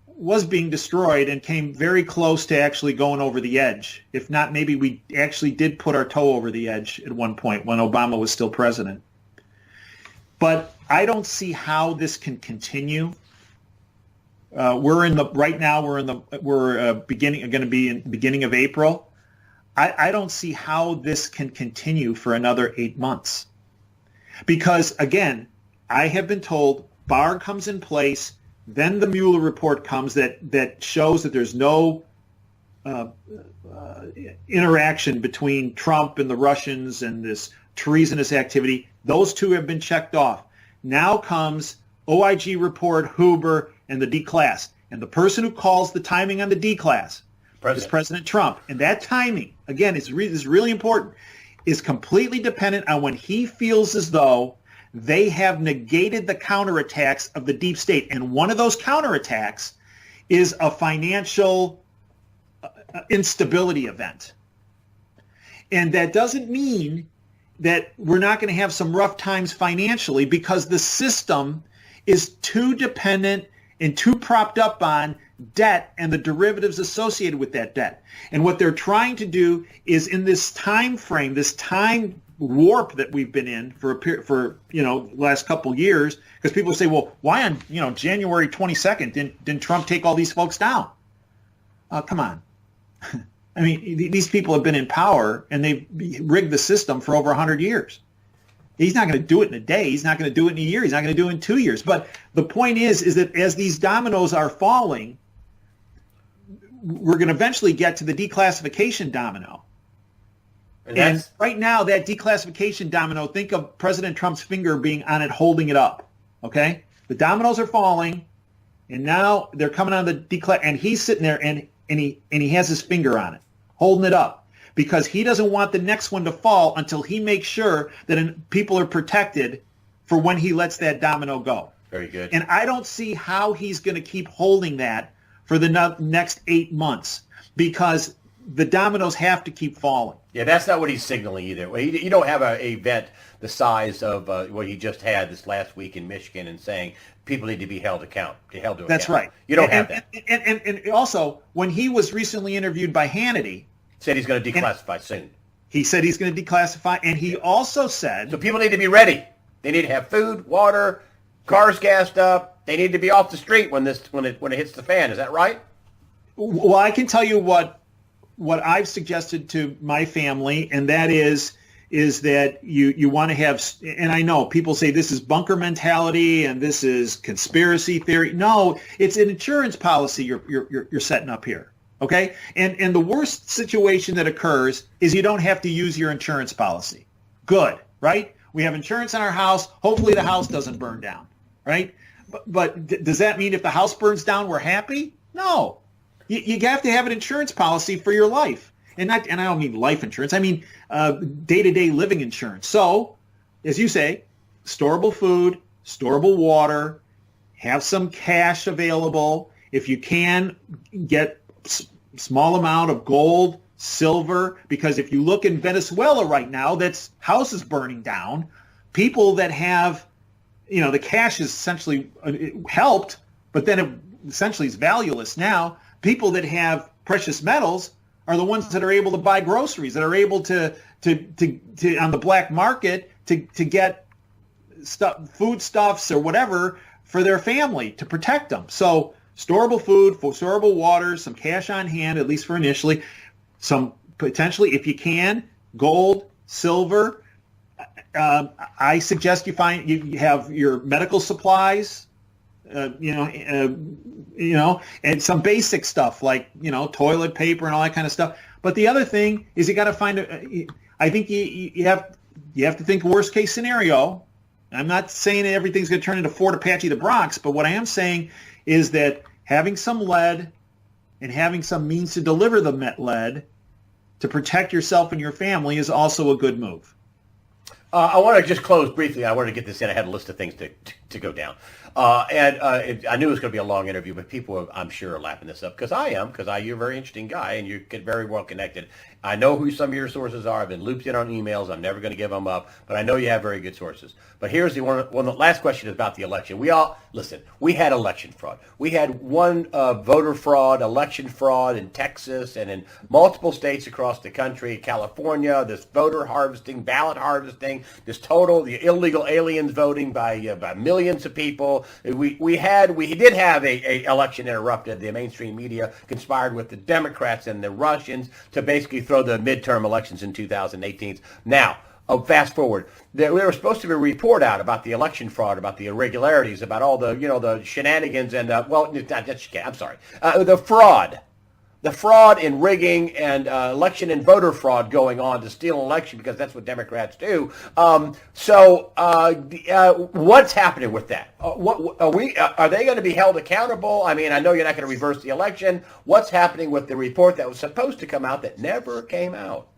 was being destroyed and came very close to actually going over the edge. If not, maybe we actually did put our toe over the edge at one point when Obama was still president. But I don't see how this can continue. We're going to be in the beginning of April. I don't see how this can continue for another 8 months. Because, again, I have been told Barr comes in place, then the Mueller report comes that shows that there's no interaction between Trump and the Russians and this treasonous activity. Those two have been checked off. Now comes OIG report, Huber, and the D-class. And the person who calls the timing on the D-class is President Trump. And that timing, again, is really important, is completely dependent on when he feels as though they have negated the counterattacks of the deep state. And one of those counterattacks is a financial instability event. And that doesn't mean that we're not going to have some rough times financially, because the system is too dependent and too propped up on debt and the derivatives associated with that debt. And what they're trying to do is, in this time frame, this time warp that we've been in for last couple of years, because people say, well, why on January 22nd didn't Trump take all these folks down? Come on. I mean, these people have been in power and they've rigged the system for over 100 years. He's not going to do it in a day. He's not going to do it in a year. He's not going to do it in 2 years. But the point is that as these dominoes are falling, we're going to eventually get to the declassification domino. And right now, that declassification domino, think of President Trump's finger being on it, holding it up. Okay? The dominoes are falling, and now they're coming on the declass, and he's sitting there and he has his finger on it, holding it up, because he doesn't want the next one to fall until he makes sure that people are protected for when he lets that domino go. Very good. And I don't see how he's going to keep holding that for the next 8 months, because the dominoes have to keep falling. Yeah, that's not what he's signaling either. You don't have an event the size of what he just had this last week in Michigan and saying people need to be held to account. That's right. You don't have that. And also, when he was recently interviewed by Hannity, said he's going to declassify soon. He said he's going to declassify, and he also said... So people need to be ready. They need to have food, water, cars gassed up. They need to be off the street when it hits the fan. Is that right? Well, I can tell you what I've suggested to my family, and that is that you want to have, and I know people say this is bunker mentality and this is conspiracy theory. No, it's an insurance policy you're setting up here. Okay? And the worst situation that occurs is you don't have to use your insurance policy. Good, right? We have insurance on our house. Hopefully the house doesn't burn down, right? But does that mean if the house burns down, we're happy? No. You have to have an insurance policy for your life. And I don't mean life insurance. I mean day-to-day living insurance. So, as you say, storable food, storable water, have some cash available. If you can, get small amount of gold, silver, because if you look in Venezuela right now, that's houses burning down. People that have, the cash is essentially helped, but then it essentially is valueless now. People that have precious metals are the ones that are able to buy groceries, that are able to on the black market to get foodstuffs or whatever for their family to protect them. So storable food, storable water, some cash on hand, at least for initially, some potentially, if you can, gold, silver. I suggest you have your medical supplies, and some basic stuff like, toilet paper and all that kind of stuff. But the other thing is you got to find I think you have to think worst case scenario. I'm not saying that everything's going to turn into Fort Apache the Bronx, but what I am saying is that having some lead and having some means to deliver the lead to protect yourself and your family is also a good move. I want to just close briefly. I wanted to get this in. I had a list of things to go down. I knew it was going to be a long interview, but people, I'm sure, are lapping this up because you're a very interesting guy and you get very well connected. I know who some of your sources are. I've been looped in on emails. I'm never going to give them up, but I know you have very good sources. But here's the last question is about the election. We had election fraud. We had voter fraud, election fraud in Texas and in multiple states across the country, California, this voter harvesting, ballot harvesting, the illegal aliens voting by millions millions of people. We did have a election interrupted. The mainstream media conspired with the Democrats and the Russians to basically throw the midterm elections in 2018. Now, fast forward, there was supposed to be a report out about the election fraud, about the irregularities, about all the the shenanigans and the fraud. The fraud and rigging and election and voter fraud going on to steal an election, because that's what Democrats do. What's happening with that? Are they going to be held accountable? I mean, I know you're not going to reverse the election. What's happening with the report that was supposed to come out that never came out?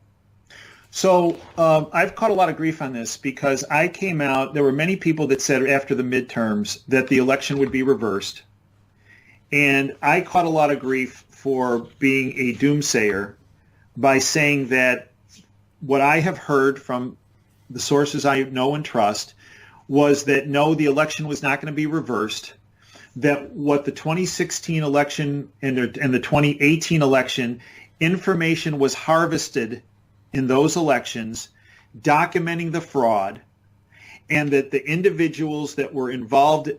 So I've caught a lot of grief on this because I came out. There were many people that said after the midterms that the election would be reversed. And I caught a lot of grief for being a doomsayer by saying that what I have heard from the sources I know and trust was that no, the election was not going to be reversed, that what the 2016 election and the 2018 election, information was harvested in those elections documenting the fraud, and that the individuals that were involved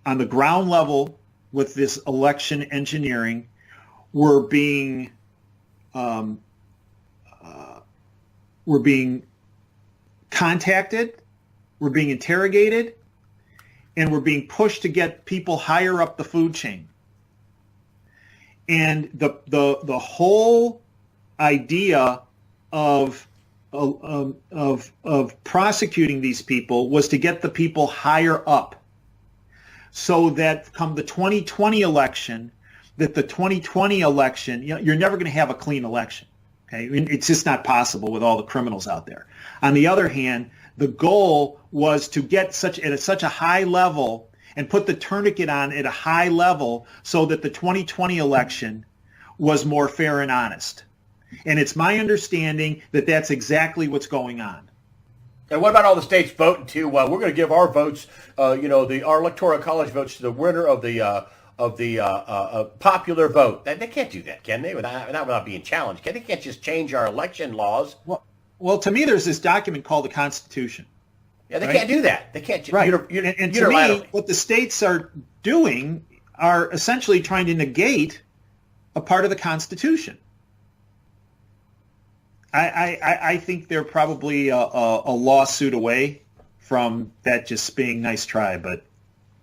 on the ground level with this election engineering were being contacted, were being interrogated, and were being pushed to get people higher up the food chain. And the whole idea of prosecuting these people was to get the people higher up, so that come the 2020 election, that the 2020 election, you're never going to have a clean election. Okay, it's just not possible with all the criminals out there. On the other hand, the goal was to get at such a high level and put the tourniquet on at a high level so that the 2020 election was more fair and honest. And it's my understanding that that's exactly what's going on. And what about all the states voting too? We're going to give our votes, our electoral college votes to the winner of the popular vote. They can't do that, can they? Without being challenged. They can't just change our election laws. Well, to me, there's this document called the Constitution. Yeah, they can't do that. They can't. Right. And to me, what the states are doing are essentially trying to negate a part of the Constitution. I think they're probably a lawsuit away from that just being nice try, but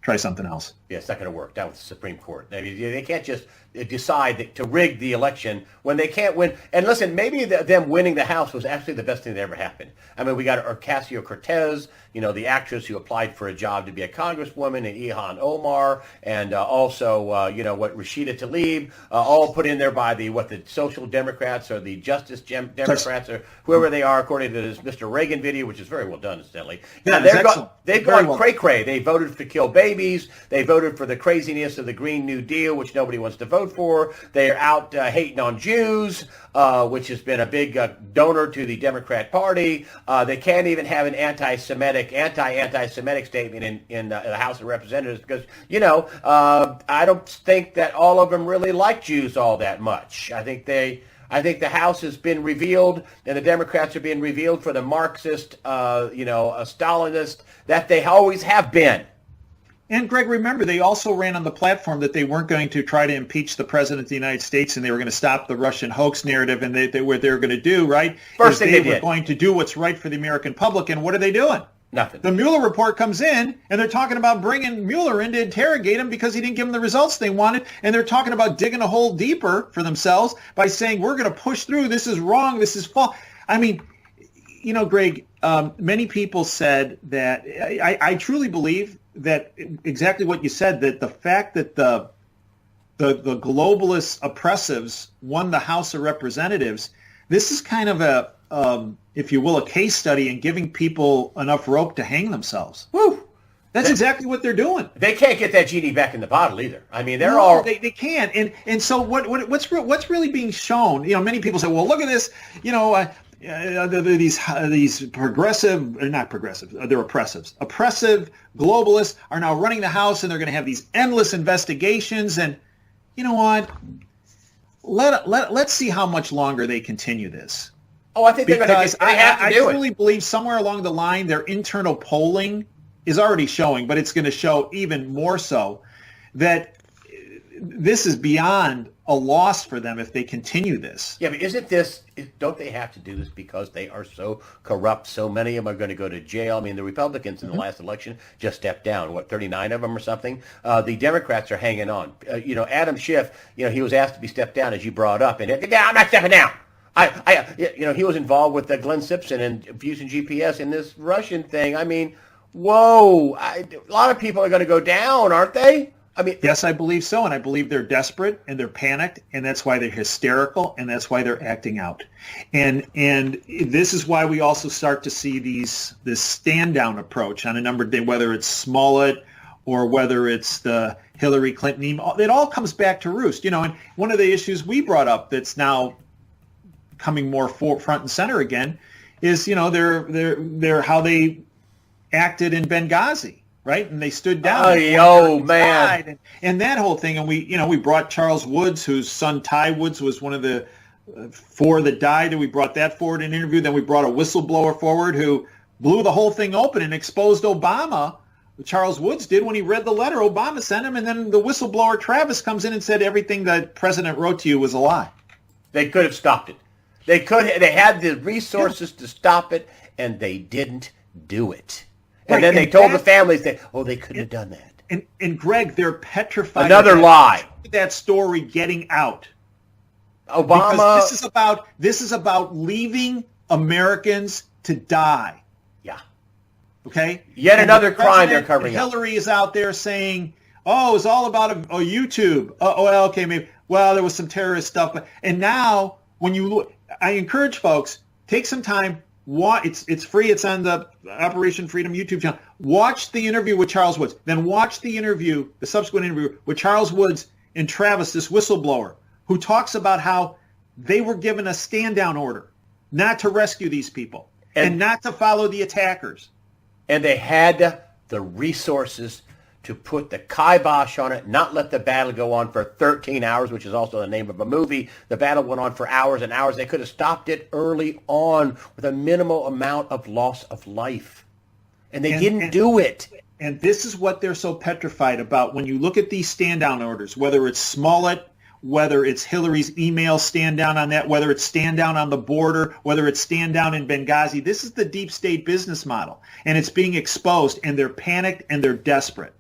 try something else. Yeah, it's not going to work. That was the Supreme Court. They can't just decide to rig the election when they can't win. And listen, maybe them winning the House was actually the best thing that ever happened. I mean, we got Ocasio-Cortez, the actress who applied for a job to be a congresswoman, and Ilhan Omar, and also, Rashida Tlaib, all put in there by the Social Democrats or the Justice Democrats or whoever they are, according to this Mr. Reagan video, which is very well done, incidentally. Yeah, they've gone cray-cray. They voted to kill babies. They voted for the craziness of the Green New Deal, which nobody wants to vote for. They are out hating on Jews, which has been a big donor to the Democrat Party. They can't even have an anti-Semitic statement in the House of Representatives because, I don't think that all of them really like Jews all that much. I think the House has been revealed, and the Democrats are being revealed for the Marxist, Stalinist that they always have been. And Greg, remember, they also ran on the platform that they weren't going to try to impeach the president of the United States, and they were going to stop the Russian hoax narrative, and what they were going to do, right? First thing they were going to do what's right for the American public, and what are they doing? Nothing. The Mueller report comes in, and they're talking about bringing Mueller in to interrogate him because he didn't give them the results they wanted, and they're talking about digging a hole deeper for themselves by saying, we're going to push through, this is wrong, this is false. I mean, Greg, many people said that, I truly believe that exactly what you said, that the fact that the globalist oppressives won the House of Representatives, this is kind of a, if you will, a case study in giving people enough rope to hang themselves. Woo! That's exactly what they're doing. They can't get that genie back in the bottle either. I mean, they can't. And so what's really being shown? Many people say, well, look at this. These progressive, or not progressive, they're oppressives. Oppressive globalists are now running the House, and they're going to have these endless investigations. And you know what? Let's see how much longer they continue this. Oh, I think they're going to. I truly believe somewhere along the line, their internal polling is already showing, but it's going to show even more so that this is beyond a loss for them if they continue this. Yeah, but don't they have to do this because they are so corrupt? So many of them are going to go to jail. I mean, the Republicans in the last election just stepped down, 39 of them or something? The Democrats are hanging on. Adam Schiff, he was asked to be stepped down, as you brought up, and I'm not stepping down. He was involved with Glenn Simpson and using GPS in this Russian thing. I mean, whoa! A lot of people are going to go down, aren't they? I mean, yes, I believe so, and I believe they're desperate and they're panicked, and that's why they're hysterical, and that's why they're acting out. And this is why we also start to see this stand down approach on a number of days, whether it's Smollett or whether it's the Hillary Clinton email. It all comes back to roost, And one of the issues we brought up that's now coming more front and center again is they're how they acted in Benghazi. Right, and they stood down. Man! And that whole thing, and we brought Charles Woods, whose son Ty Woods was one of the 4 that died, and we brought that forward in an interview. Then we brought a whistleblower forward who blew the whole thing open and exposed Obama. Charles Woods did when he read the letter Obama sent him, and then the whistleblower Travis comes in and said everything that President wrote to you was a lie. They could have stopped it. They had the resources to stop it, and they didn't do it. And then they told the families they couldn't have done that. And Greg, they're petrified. Another lie. That story getting out. Obama. Because this is about leaving Americans to die. Yeah. Okay. Yet another crime they're covering up. Hillary is out there saying, "Oh, it's all about YouTube." Well, okay, maybe. Well, there was some terrorist stuff, and now when you look, I encourage folks, take some time. It's free. It's on the Operation Freedom YouTube channel. Watch the interview with Charles Woods. Then watch the subsequent interview with Charles Woods and Travis, this whistleblower, who talks about how they were given a stand-down order not to rescue these people and not to follow the attackers. And they had the resources to put the kibosh on it, not let the battle go on for 13 hours, which is also the name of a movie. The battle went on for hours and hours. They could have stopped it early on with a minimal amount of loss of life. And they didn't do it. And this is what they're so petrified about. When you look at these stand-down orders, whether it's Smollett, whether it's Hillary's email stand down on that, whether it's stand down on the border, whether it's stand down in Benghazi, this is the deep state business model. And it's being exposed, and they're panicked and they're desperate.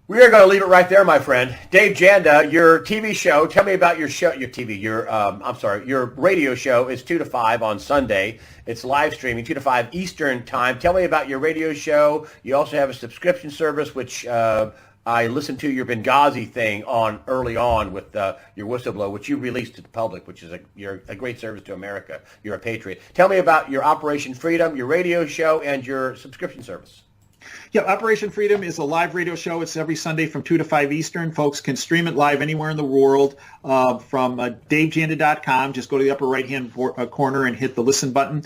We are going to leave it right there, my friend. Dave Janda, your TV show, tell me about your show, your radio show is 2 to 5 on Sunday. It's live streaming, 2 to 5 Eastern time. Tell me about your radio show. You also have a subscription service, which I listened to your Benghazi thing early on with your whistleblower, which you released to the public, which is you're a great service to America. You're a patriot. Tell me about your Operation Freedom, your radio show, and your subscription service. Yeah, Operation Freedom is a live radio show. It's every Sunday from 2 to 5 Eastern. Folks can stream it live anywhere in the world from DaveJanda.com. Just go to the upper right-hand corner and hit the listen button.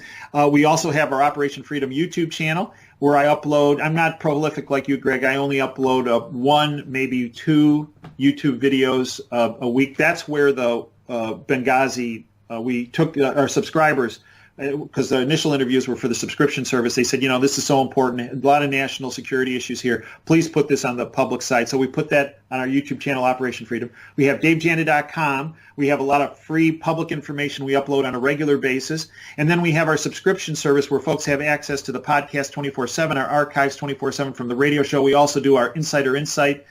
We also have our Operation Freedom YouTube channel where I upload. I'm not prolific like you, Greg. I only upload 1, maybe 2 YouTube videos a week. That's where the Benghazi, we took our subscribers, because the initial interviews were for the subscription service. They said, this is so important. A lot of national security issues here. Please put this on the public side. So we put that on our YouTube channel, Operation Freedom. We have DaveJanda.com. We have a lot of free public information we upload on a regular basis. And then we have our subscription service where folks have access to the podcast 24/7, our archives 24/7 from the radio show. We also do our Insider Insight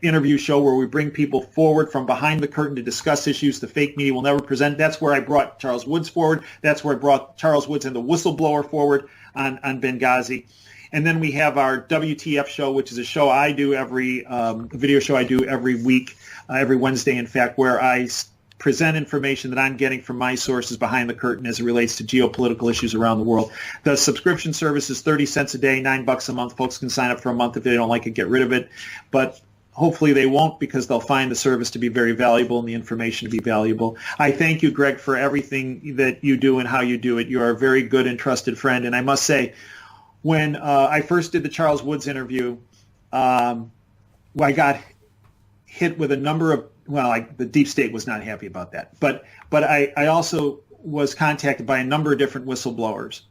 interview show where we bring people forward from behind the curtain to discuss issues the fake media will never present. That's where I brought Charles Woods forward. That's where I brought Charles Woods and the whistleblower forward on Benghazi. And then we have our WTF show, which is a show I do a video show I do every week, every Wednesday, in fact, where I present information that I'm getting from my sources behind the curtain as it relates to geopolitical issues around the world. The subscription service is 30 cents a day, $9 a month. Folks can sign up for a month. If they don't like it, get rid of it. But hopefully they won't, because they'll find the service to be very valuable and the information to be valuable. I thank you, Greg, for everything that you do and how you do it. You are a very good and trusted friend. And I must say, when I first did the Charles Woods interview, I got hit with a number of, the deep state was not happy about that. But I also was contacted by a number of different whistleblowers.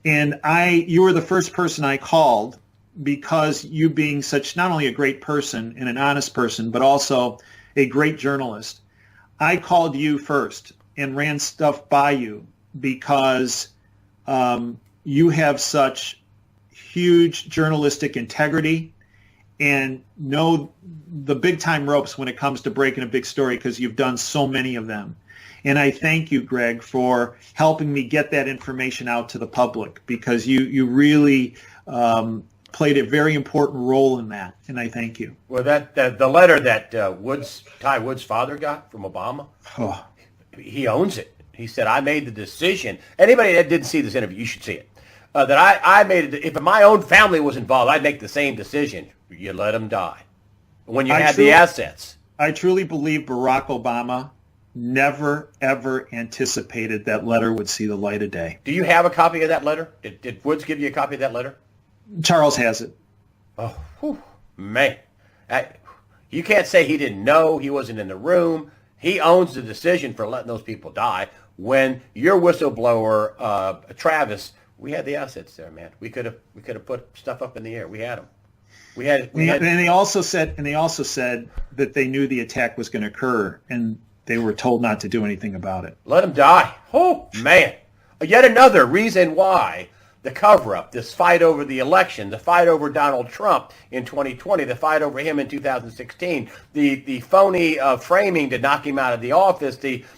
And you were the first person I called because you being such not only a great person and an honest person, but also a great journalist. I called you first and ran stuff by you because you have such huge journalistic integrity and know the big time ropes when it comes to breaking a big story because you've done so many of them. And I thank you, Greg, for helping me get that information out to the public because you really played a very important role in that, and I thank you. Well, the letter that Ty Woods' father got from Obama, he owns it. He said, I made the decision. Anybody that didn't see this interview, you should see it. That I made it. If my own family was involved, I'd make the same decision. You let them die when you had the assets. I truly believe Barack Obama never, ever anticipated that letter would see the light of day. Do you have a copy of that letter? Did Woods give you a copy of that letter? Charles has it. Oh, whew, man. You can't say he didn't know, he wasn't in the room. He owns the decision for letting those people die. When your whistleblower, Travis, we had the assets there, man. We could have put stuff up in the air. We had them. And they also said that they knew the attack was going to occur, and they were told not to do anything about it. Let them die. Oh, man. Yet another reason why the cover-up, this fight over the election, the fight over Donald Trump in 2020, the fight over him in 2016, the phony framing to knock him out of the office.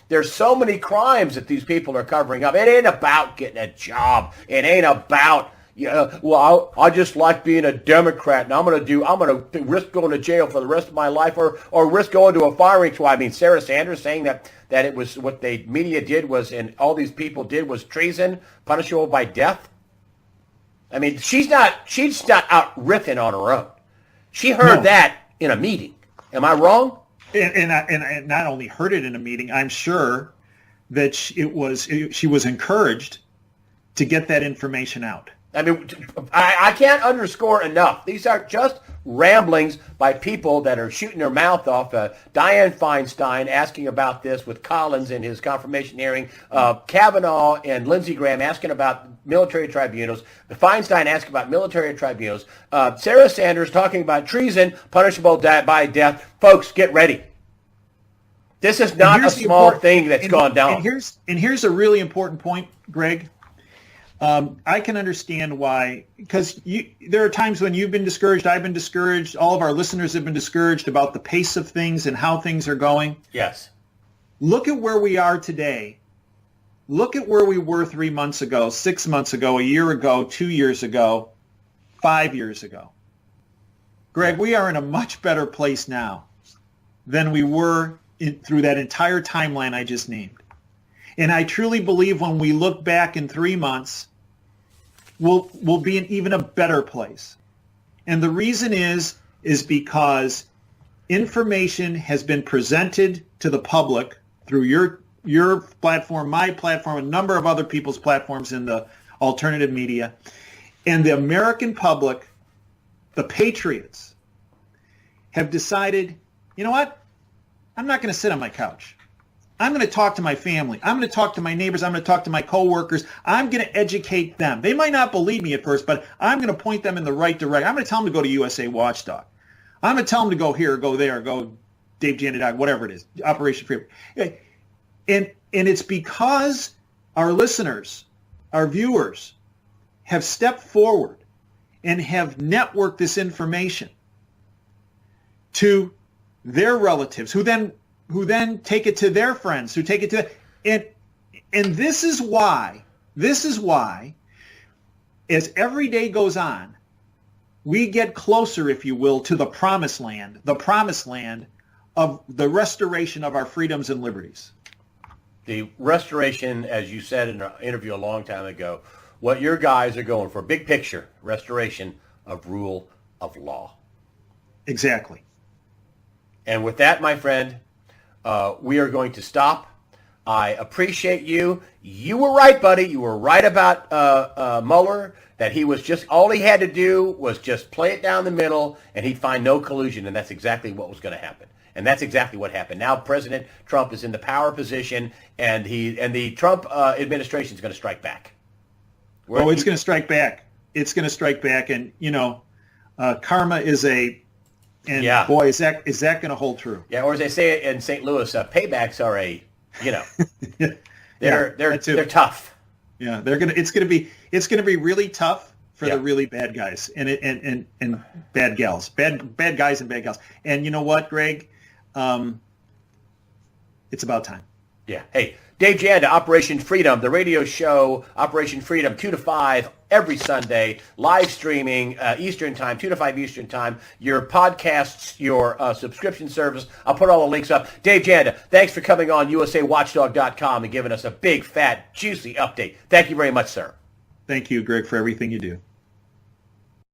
There's so many crimes that these people are covering up. It ain't about getting a job. It ain't about, I just like being a Democrat, and I'm going to risk going to jail for the rest of my life, or risk going to a firing squad. I mean, Sarah Sanders saying that it was what the media did was, and all these people did was treason, punishable by death. I mean, she's not out riffing on her own. She heard that in a meeting. Am I wrong? And I not only heard it in a meeting, I'm sure that she was encouraged to get that information out. I mean, I can't underscore enough. These are just ramblings by people that are shooting their mouth off. Dianne Feinstein asking about this with Collins in his confirmation hearing. Kavanaugh and Lindsey Graham asking about military tribunals. Feinstein asking about military tribunals. Sarah Sanders talking about treason, punishable by death. Folks, get ready. This is not a small thing that's gone down. And here's a really important point, Greg. I can understand why, because there are times when you've been discouraged, I've been discouraged, all of our listeners have been discouraged about the pace of things and how things are going. Yes. Look at where we are today. Look at where we were 3 months ago, 6 months ago, a year ago, 2 years ago, 5 years ago. Greg, we are in a much better place now than we were through that entire timeline I just named. And I truly believe when we look back in 3 months, we'll be in even a better place. And the reason is because information has been presented to the public through your platform, my platform, a number of other people's platforms in the alternative media. And the American public, the patriots, have decided, you know what? I'm not going to sit on my couch. I'm going to talk to my family. I'm going to talk to my neighbors. I'm going to talk to my coworkers. I'm going to educate them. They might not believe me at first, but I'm going to point them in the right direction. I'm going to tell them to go to USA Watchdog. I'm going to tell them to go here, go there, go Dave Janda, whatever it is, Operation Freedom. And it's because our listeners, our viewers, have stepped forward and have networked this information to their relatives, who then take it to their friends, who take it to, and this is why, as every day goes on, we get closer, if you will, to the promised land of the restoration of our freedoms and liberties. The restoration, as you said in an interview a long time ago, what your guys are going for, big picture, restoration of rule of law. Exactly. And with that, my friend, we are going to stop. I appreciate you. You were right, buddy. You were right about Mueller, that he was just, all he had to do was just play it down the middle and he'd find no collusion, and that's exactly what was going to happen. And that's exactly what happened. Now President Trump is in the power position, and the Trump administration is going to strike back. Oh, it's going to strike back. It's going to strike back, and karma is boy, is that going to hold true? Yeah, or as they say in St. Louis, paybacks are they're tough. Yeah, it's going to be really tough for the really bad guys and bad gals, bad guys and bad gals. And you know what, Greg? It's about time. Yeah. Hey, Dave Janda, Operation Freedom, the radio show, Operation Freedom, 2 to 5 every Sunday, live streaming Eastern Time, 2 to 5 Eastern Time, your podcasts, your subscription service. I'll put all the links up. Dave Janda, thanks for coming on USAWatchdog.com and giving us a big, fat, juicy update. Thank you very much, sir. Thank you, Greg, for everything you do.